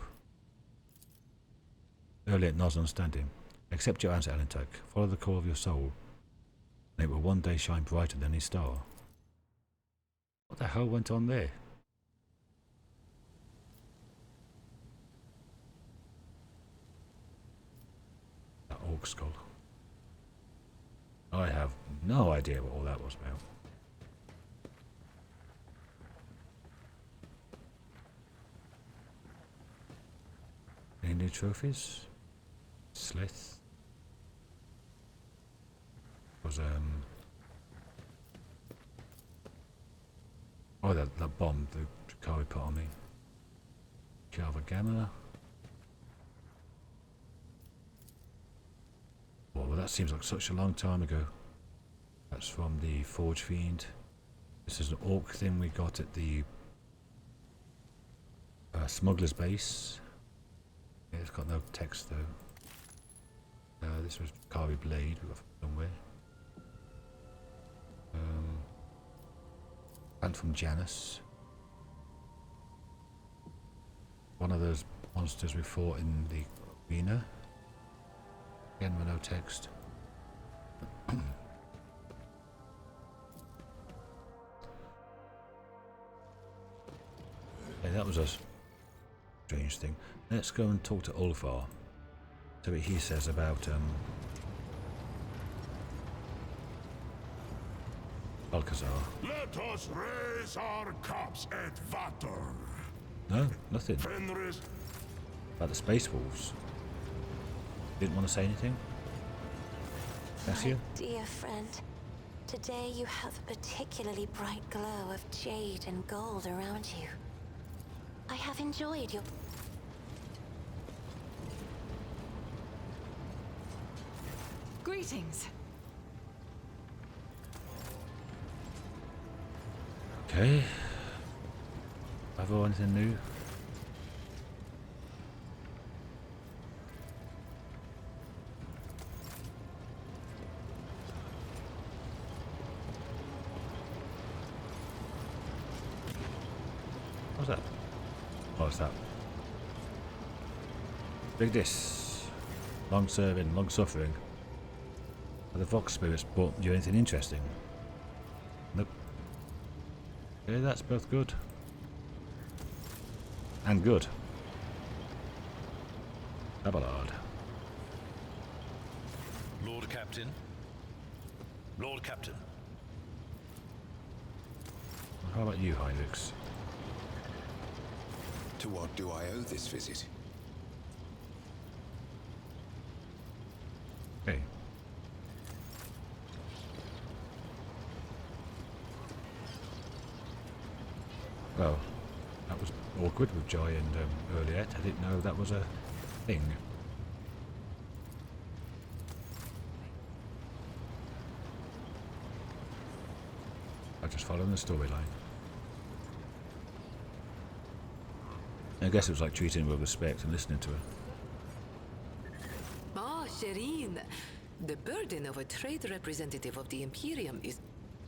Speaker 1: Elliot nods understanding. Accept your answer, Alentak. Follow the call of your soul, and it will one day shine brighter than any star. What the hell went on there? That orc skull. I have no idea what all that was about. Any new trophies? Slith. Was oh, that bomb the Kari put on me. Java Gamma. Oh, well, that seems like such a long time ago. That's from the Forge Fiend. This is an orc thing we got at the smuggler's base. Yeah, it's got no text though. This was Kari Blade we got from somewhere. And from Janus. One of those monsters we fought in the arena. Again with no text. Yeah, that was a strange thing. Let's go and talk to Ulfar. See what he says about Alcazar.
Speaker 6: Let us raise our cups at Vator.
Speaker 1: No, nothing.
Speaker 6: Fenris.
Speaker 1: About the space wolves. Didn't want to say anything? That's you?
Speaker 4: Dear friend, today you have a particularly bright glow of jade and gold around you. I have enjoyed your...
Speaker 5: Greetings.
Speaker 1: Okay. Have I anything new? What's that? Oh, it's that. Big Dis. Long serving, long suffering. Are the Vox spirits brought you anything interesting? Nope. Okay, that's both good. And good. Abelard.
Speaker 8: Lord Captain. Lord Captain.
Speaker 1: How about you, Heinrix?
Speaker 9: To what do I owe this visit?
Speaker 1: Okay. Well, that was awkward with Jai and Earliet. I didn't know that was a thing. I just followed the storyline. I guess it was like treating her with respect and listening to her.
Speaker 2: Ah, Shireen. The burden of a trade representative of the Imperium is...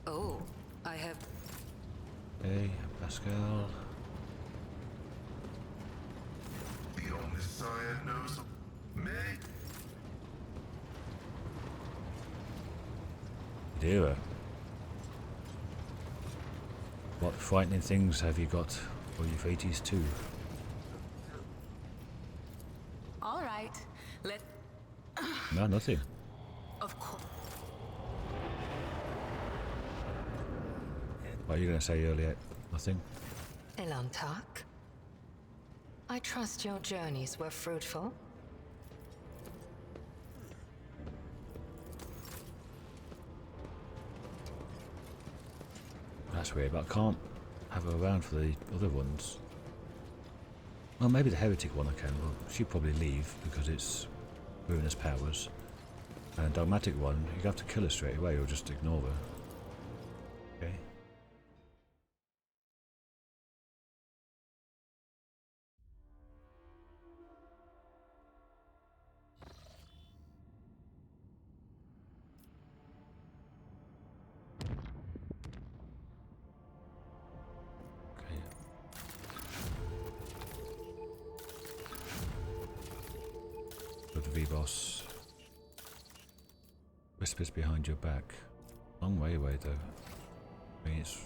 Speaker 2: Oh, I have...
Speaker 1: Hey, Pascal.
Speaker 6: The only sire knows me.
Speaker 1: Dear. What frightening things have you got for Euphrates II?
Speaker 5: All right. Let...
Speaker 1: No, nothing.
Speaker 5: Of course.
Speaker 1: What are you going to say earlier? Nothing?
Speaker 3: Elantak? I trust your journeys were fruitful.
Speaker 1: That's weird, but I can't have her around for the other ones. Well, maybe the heretic one I can. Well, she'd probably leave because it's ruinous powers. And a dogmatic one, you have to kill her straight away or just ignore her. Okay. V-Boss. Whispers behind your back. Long way away though. I mean, it's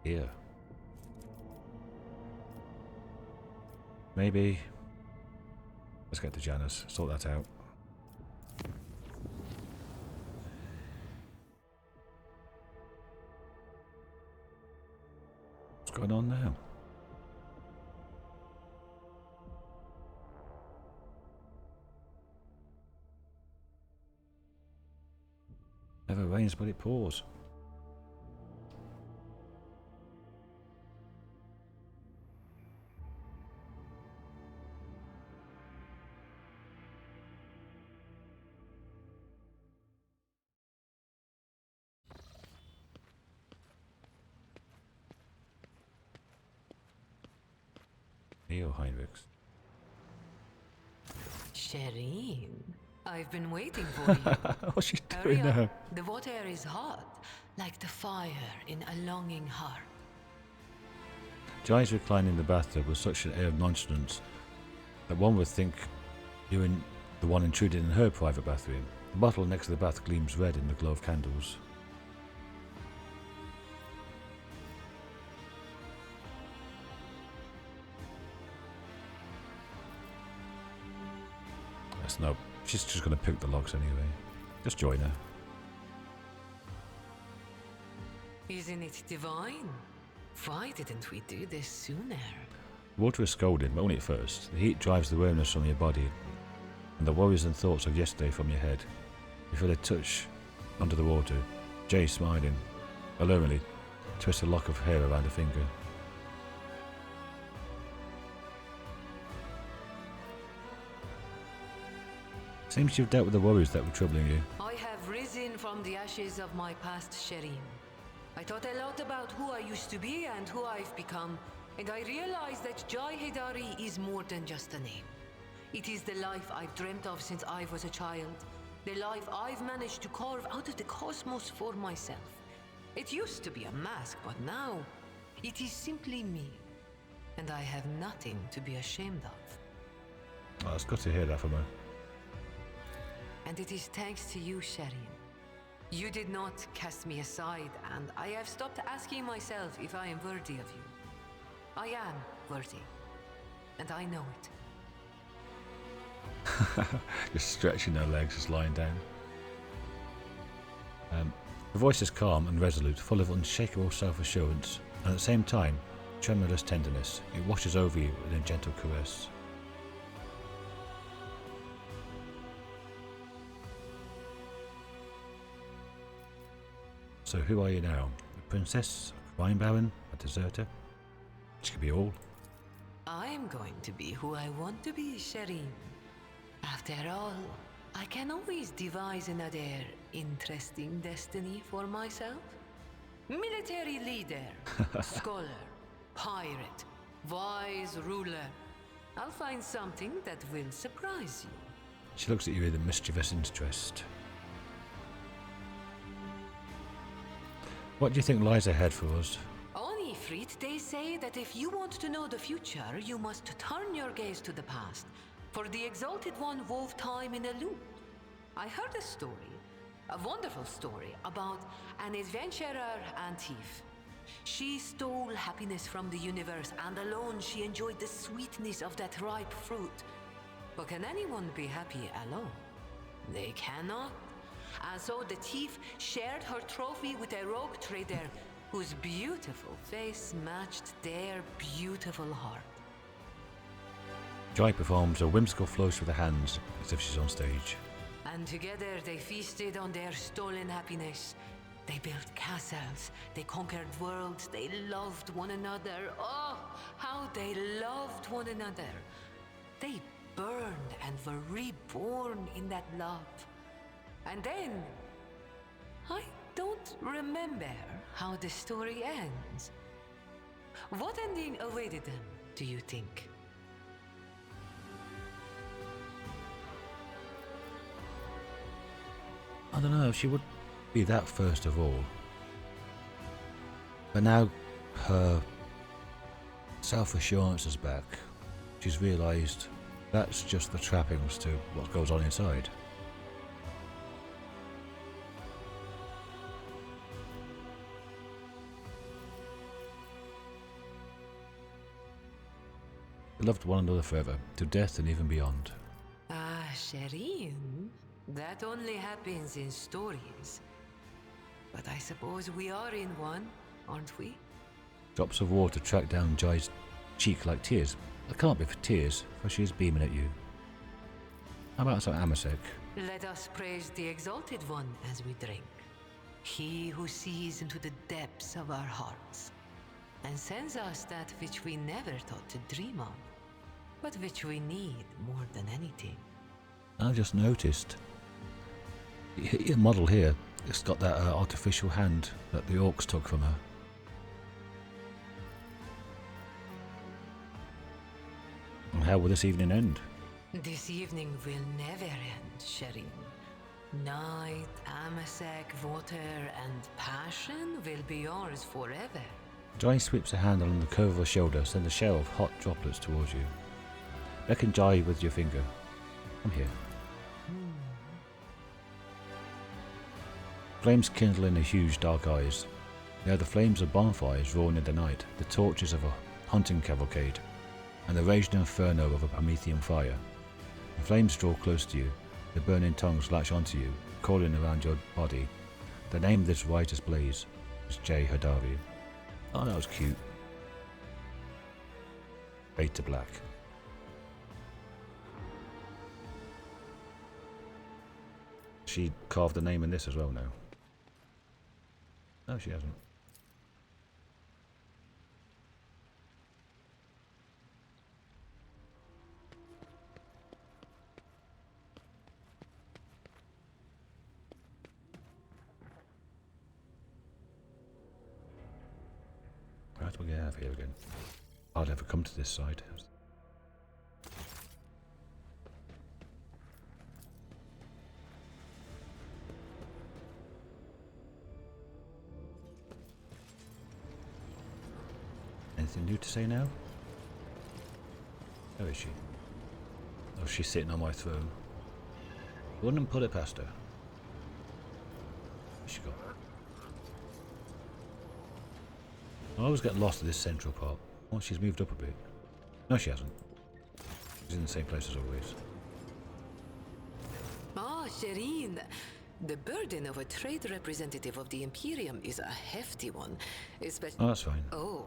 Speaker 1: here. Maybe. Let's get to Janus, sort that out. What's going on now? Never rains but it pours. Neo Heinrichs.
Speaker 2: Shireen, I've been waiting for you.
Speaker 1: What's she
Speaker 2: Hurry
Speaker 1: doing
Speaker 2: up.
Speaker 1: now?
Speaker 2: The water is hot, like the fire in a longing heart.
Speaker 1: Jai's reclining in the bathtub with such an air of nonchalance that one would think you were the one intruding in her private bathroom. The bottle next to the bath gleams red in the glow of candles. That's no. She's just going to pick the locks anyway. Just join her.
Speaker 2: Isn't it divine? Why didn't we do this sooner?
Speaker 1: Water is scalding, but only at first. The heat drives the weariness from your body, and the worries and thoughts of yesterday from your head. You feel a touch under the water. Jay smiling, alluringly, twists a lock of hair around her finger. Seems you've dealt with the worries that were troubling you.
Speaker 2: I have risen from the ashes of my past, Shireen. I thought a lot about who I used to be and who I've become, and I realized that Jai Hidari is more than just a name. It is the life I've dreamt of since I was a child, the life I've managed to carve out of the cosmos for myself. It used to be a mask, but now it is simply me, and I have nothing to be ashamed of.
Speaker 1: Oh, it's good to hear that from her.
Speaker 2: And it is thanks to you, Shireen. You did not cast me aside, and I have stopped asking myself if I am worthy of you. I am worthy, and I know it.
Speaker 1: Just stretching her legs, just lying down. The voice is calm and resolute, full of unshakable self-assurance, and at the same time, tremulous tenderness. It washes over you in a gentle caress. So who are you now? A princess? A crime baron? A deserter? She could be all.
Speaker 2: I am going to be who I want to be, Shireen. After all, I can always devise another interesting destiny for myself. Military leader, scholar, pirate, wise ruler. I'll find something that will surprise you.
Speaker 1: She looks at you with a mischievous interest. What do you think lies ahead for us?
Speaker 2: On Ifrit, they say that if you want to know the future, you must turn your gaze to the past. For the Exalted One wove time in a loop. I heard a story, a wonderful story, about an adventurer and thief. She stole happiness from the universe, and alone she enjoyed the sweetness of that ripe fruit. But can anyone be happy alone? They cannot. And so the thief shared her trophy with a rogue trader whose beautiful face matched their beautiful heart.
Speaker 1: Jai performs a whimsical flourish with her hands as if she's on stage.
Speaker 2: And together they feasted on their stolen happiness. They built castles, they conquered worlds, they loved one another. Oh, how they loved one another. They burned and were reborn in that love. And then, I don't remember how the story ends. What ending awaited them, do you think?
Speaker 1: I don't know, she would be that first of all. But now her self-assurance is back. She's realised that's just the trappings to what goes on inside. They loved one another forever, to death and even beyond.
Speaker 2: Ah, Shireen, that only happens in stories. But I suppose we are in one, aren't we?
Speaker 1: Drops of water track down Jai's cheek like tears. It can't be for tears, for she is beaming at you. How about some Amasek?
Speaker 2: Let us praise the Exalted One as we drink. He who sees into the depths of our hearts and sends us that which we never thought to dream of, but which we need more than anything.
Speaker 1: I just noticed. Your model here, it's got that artificial hand that the orcs took from her. And how will this evening end?
Speaker 2: This evening will never end, Shireen. Night, Amasek, water, and passion will be yours forever.
Speaker 1: Jai sweeps a hand along the curve of her shoulder, sends a shower of hot droplets towards you. Beckon Jai with your finger. I'm here. Flames kindle in her huge dark eyes. They are the flames of bonfires roaring in the night, the torches of a hunting cavalcade, and the raging inferno of a Promethean fire. The flames draw close to you, the burning tongues latch onto you, calling around your body. The name of this righteous blaze is Jai Hadavi. Oh, that was cute. Fade to black. She carved the name in this as well now. No, she hasn't. Right, we'll get out of here again. I'd ever come to this side. Anything new to say now? Where is she? Oh, she's sitting on my throne. Wouldn't put it past her. Where's she gone? I always get lost at this central part. Oh, she's moved up a bit. No, she hasn't. She's in the same place as always.
Speaker 2: Ah, Shireen. The burden of a trade representative of the Imperium is a hefty one. Especially.
Speaker 1: Oh, that's fine.
Speaker 2: Oh.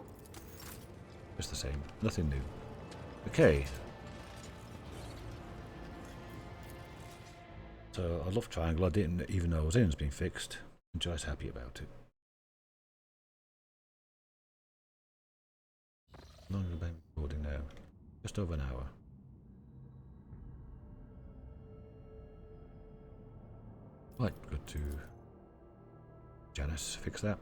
Speaker 1: It's the same. Nothing new. Okay. So, I love Triangle. I didn't even know I was in. It's been fixed. And Jai's happy about it. How long have I been recording now? Just over an hour. Right, go to Janus, fix that.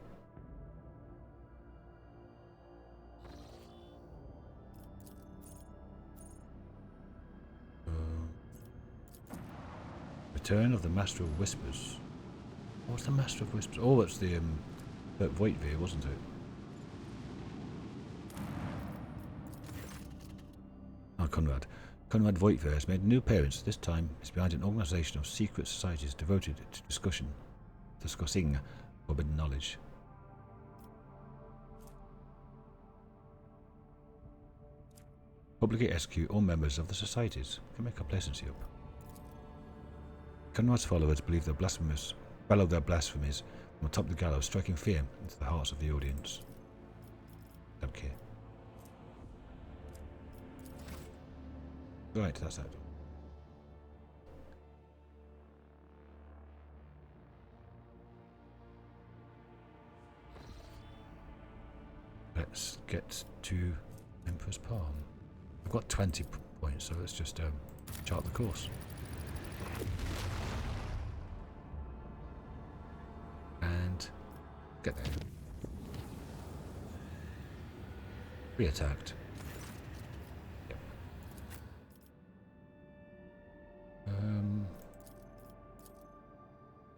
Speaker 1: Return of the Master of Whispers. What's the Master of Whispers? Oh, it's the Voidship, wasn't it? Oh, Conrad. Conrad Voidship has made a new appearance. This time, he's behind an organisation of secret societies devoted to discussing forbidden knowledge. Publicly execute all members of the societies. Can make complacency up. Conrad's followers believe they're blasphemous, bellow their blasphemies from atop the gallows, striking fear into the hearts of the audience. Don't care. Right, that's that. get to Emperor's Palm? I've got 20 points, so let's just chart the course. And get there. Re-attacked. Yep.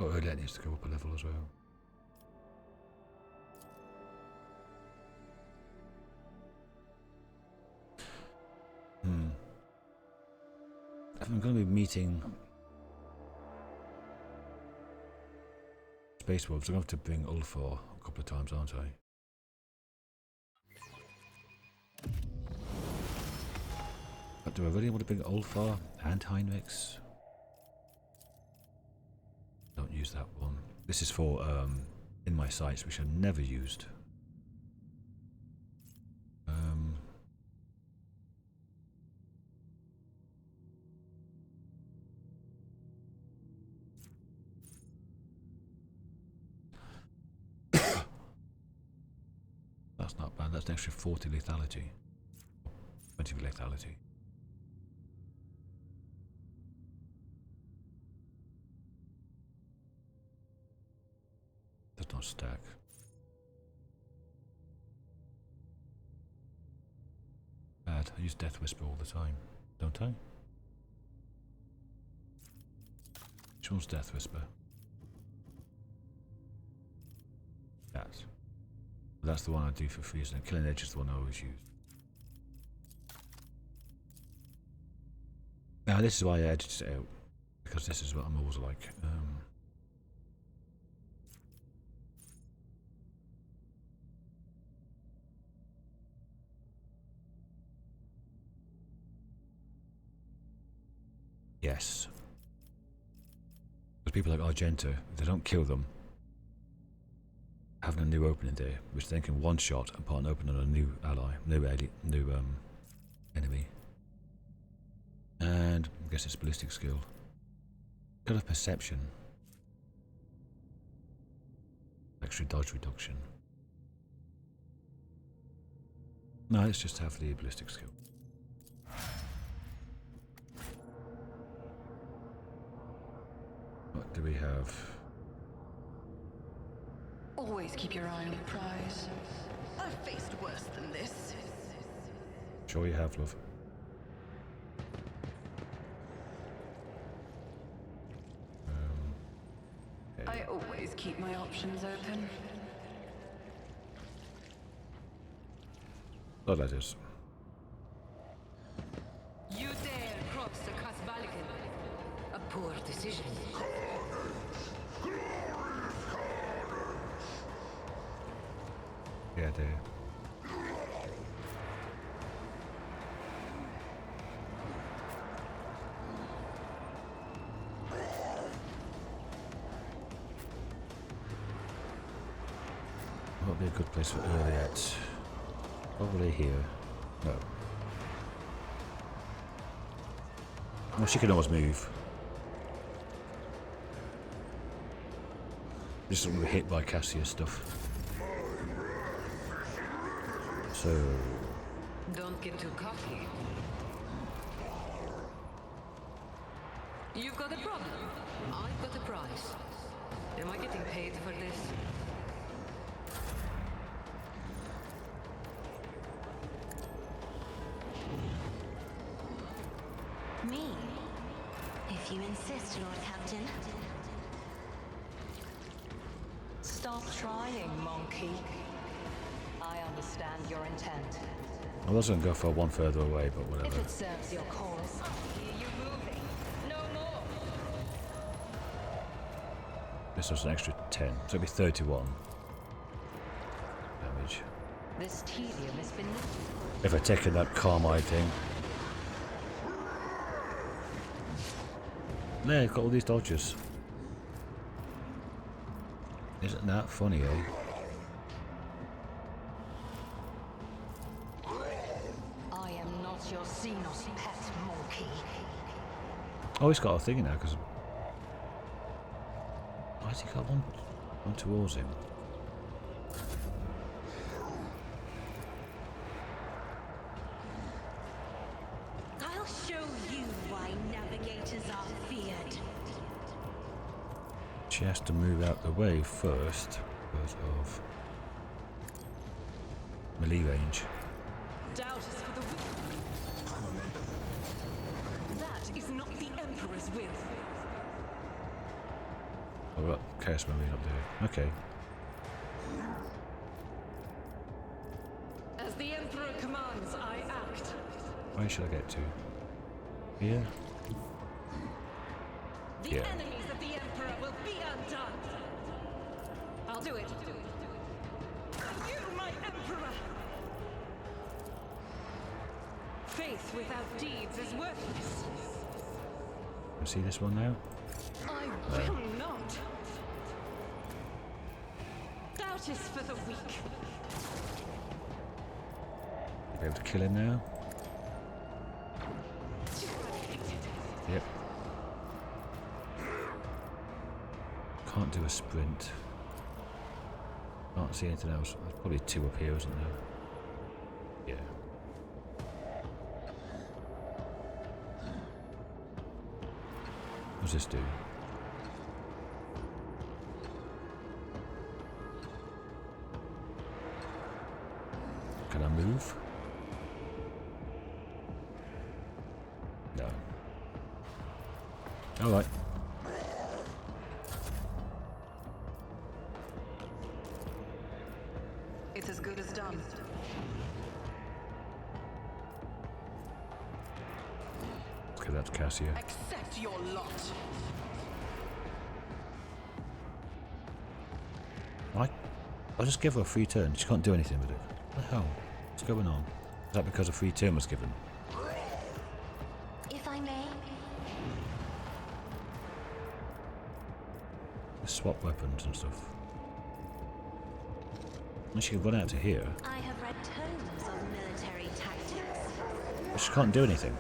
Speaker 1: Oh, that needs to go up a level as well. I'm going to be meeting Space Wolves. I'm going to have to bring Ulfor a couple of times, aren't I? But do I really want to bring Ulfor and Heinrichs? Don't use that one. This is for in my sights, which I've never used. That's not bad. That's an extra 40 lethality. 20 lethality. Does not stack. Bad. I use Death Whisper all the time, don't I? Which one's Death Whisper? That. That's the one I do for freezing. Killing Edge is the one I always use. Now this is why I edited it out, because this is what I'm always like. Yes. Because people like Argento, if they don't kill them, having a new opening there, which then can one shot and put an open on a new ally, new enemy. And I guess it's ballistic skill. Skill of perception. Extra dodge reduction. No, let's just have the ballistic skill. What do we have?
Speaker 5: Always keep your eye on the prize. I've faced worse than this.
Speaker 1: Sure you have, love.
Speaker 5: I always keep my options open.
Speaker 1: Oh, that is.
Speaker 2: You dare cross the Kasbalikan. A poor decision.
Speaker 1: Yeah, there. What would be a good place for early at? Probably here. No. Well, she can always move. Just sort of hit by Cassia's stuff. So.
Speaker 2: Don't get too cocky. You've got a problem. I've got a prize. Am I getting paid for this?
Speaker 4: Me? If you insist, Lord Captain.
Speaker 3: Stop trying, monkey. I understand your intent.
Speaker 1: I was going to go for one further away, but whatever.
Speaker 3: If it serves your cause, hear you moving. No more.
Speaker 1: This was an extra 10, so it'll be 31 damage.
Speaker 3: This tedium has been lifted.
Speaker 1: If I take in that Carmine thing. There, got all these dodges. Isn't that funny, eh?
Speaker 3: I am not your Xenos pet, monkey.
Speaker 1: Oh, he's got a thing now, because... Why has he got one towards him?
Speaker 3: traitors are feared.
Speaker 1: She has to move out the way first because of melee range.
Speaker 5: Doubt is for the weak. That is not the Emperor's will.
Speaker 1: Oh, well, Chaos Marine up there. Okay.
Speaker 5: As the Emperor commands, I act.
Speaker 1: Where should I get to? Here?
Speaker 5: The
Speaker 1: Yeah.
Speaker 5: enemies of the Emperor will be undone. I'll do it. You, my Emperor! Faith without deeds is worthless.
Speaker 1: You see this one now?
Speaker 5: I will not. Doubt is for the weak.
Speaker 1: Be able to kill him now? Yep. Can't do a sprint. Can't see anything else. There's probably two up here, isn't there? Yeah. What's this do? Can I move? No. Alright.
Speaker 7: It's as good as done.
Speaker 1: Okay, that's Cassia.
Speaker 7: Accept your lot.
Speaker 1: I'll just give her a free turn. She can't do anything with it. What the hell? What's going on? Is that because a free turn was given?
Speaker 4: If I may,
Speaker 1: Swap weapons and stuff. And she can run out to here.
Speaker 4: I have read tomes of military tactics.
Speaker 1: But she can't do anything.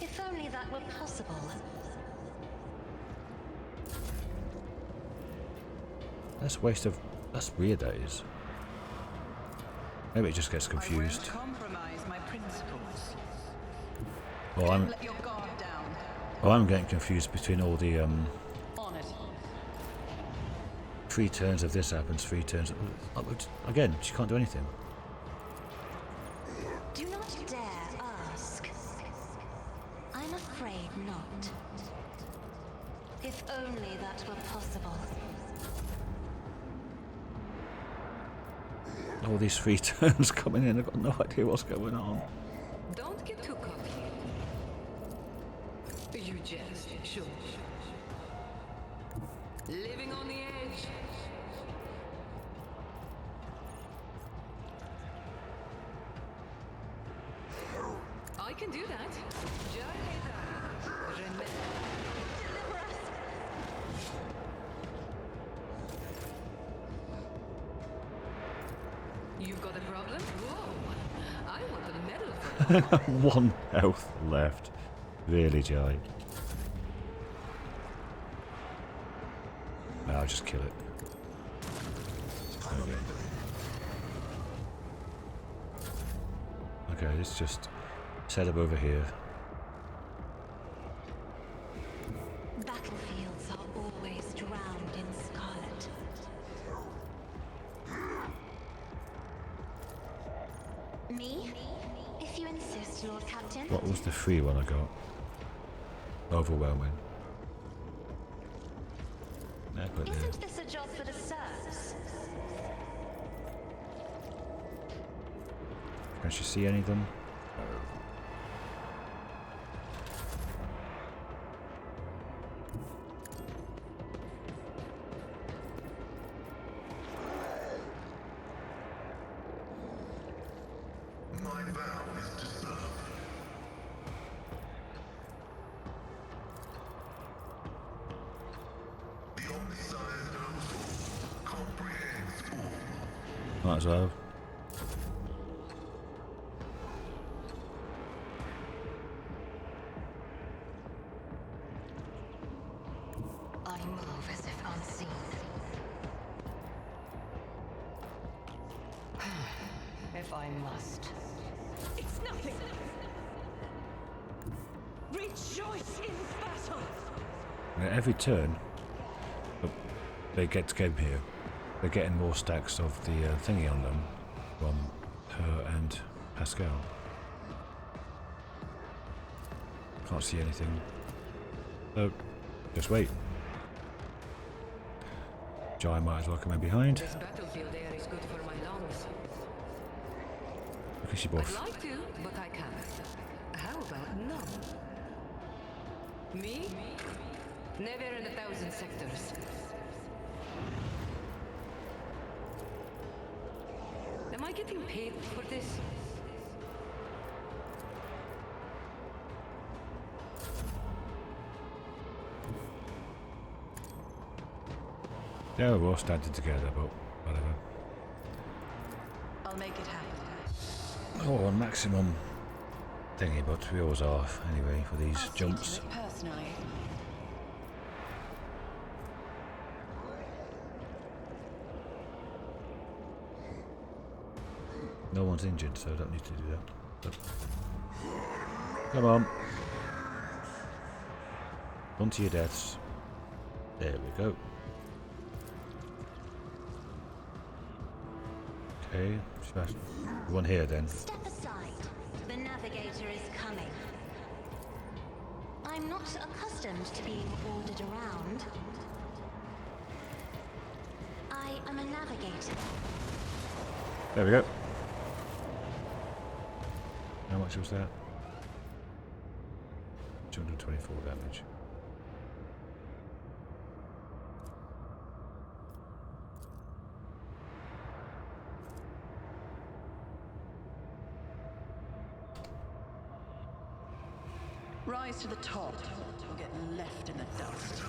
Speaker 4: If only that were possible.
Speaker 1: That's a waste of... That's weird, that is. Maybe it just gets confused.
Speaker 7: I won't compromise my principles.
Speaker 1: Well, I'm...
Speaker 7: Let your guard down.
Speaker 1: Oh, I'm getting confused between all the,
Speaker 7: On it.
Speaker 1: 3 turns of this happens, 3 turns... Again, she can't do anything.
Speaker 4: Do not dare ask. I'm afraid not. If only that were possible.
Speaker 1: All these 3 turns coming in, I've got no idea what's going on.
Speaker 2: Don't get too cocky. You jest, sure. Living on the edge. I can do that. You've got a problem? Whoa! I want a medal for that.
Speaker 1: 1 health left. Really, Jai. No, I'll just kill it. Okay, let's just set up over here.
Speaker 4: Battlefields are always drowned in scarlet. Me? If you insist, Lord Captain.
Speaker 1: What was the free one I got? Overwhelming. No, put it there.
Speaker 4: Isn't this a job for the serfs?
Speaker 1: Can she see any of them?
Speaker 6: My vow is to serve. The omniscient council comprehends all.
Speaker 1: Might as well.
Speaker 3: I move as if unseen. If I must.
Speaker 5: It's nothing.
Speaker 1: Now, every turn, they get here. They're getting more stacks of the thingy on them from her and Pascal. Can't see anything. So, just wait. Jai might as well come in behind.
Speaker 2: This battlefield air is good for my lungs.
Speaker 1: Look at she buff.
Speaker 2: I'd like to, but I can't. How about none? Me? Never in 1,000 sectors. Am I getting paid for this?
Speaker 1: Yeah, we're all standing together, but whatever.
Speaker 3: I'll make it happen.
Speaker 1: Oh, on maximum thingy, but we always are anyway for these
Speaker 3: I'll
Speaker 1: jumps.
Speaker 3: see to it personally.
Speaker 1: No one's injured, so I don't need to do that. But come on. On to your deaths. There we go. Okay, one here then.
Speaker 4: Step aside. The navigator is coming. I'm not accustomed to being ordered around. I am a navigator.
Speaker 1: There we go. How much was that? 224 damage.
Speaker 7: Rise to the top or get left in the dust.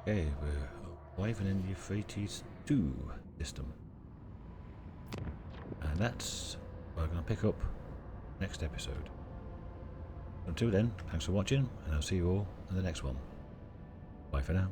Speaker 1: Okay, we're arriving in the Euphrates II system. And that's what I'm going to pick up next episode. Until then, thanks for watching, and I'll see you all in the next one. Bye for now.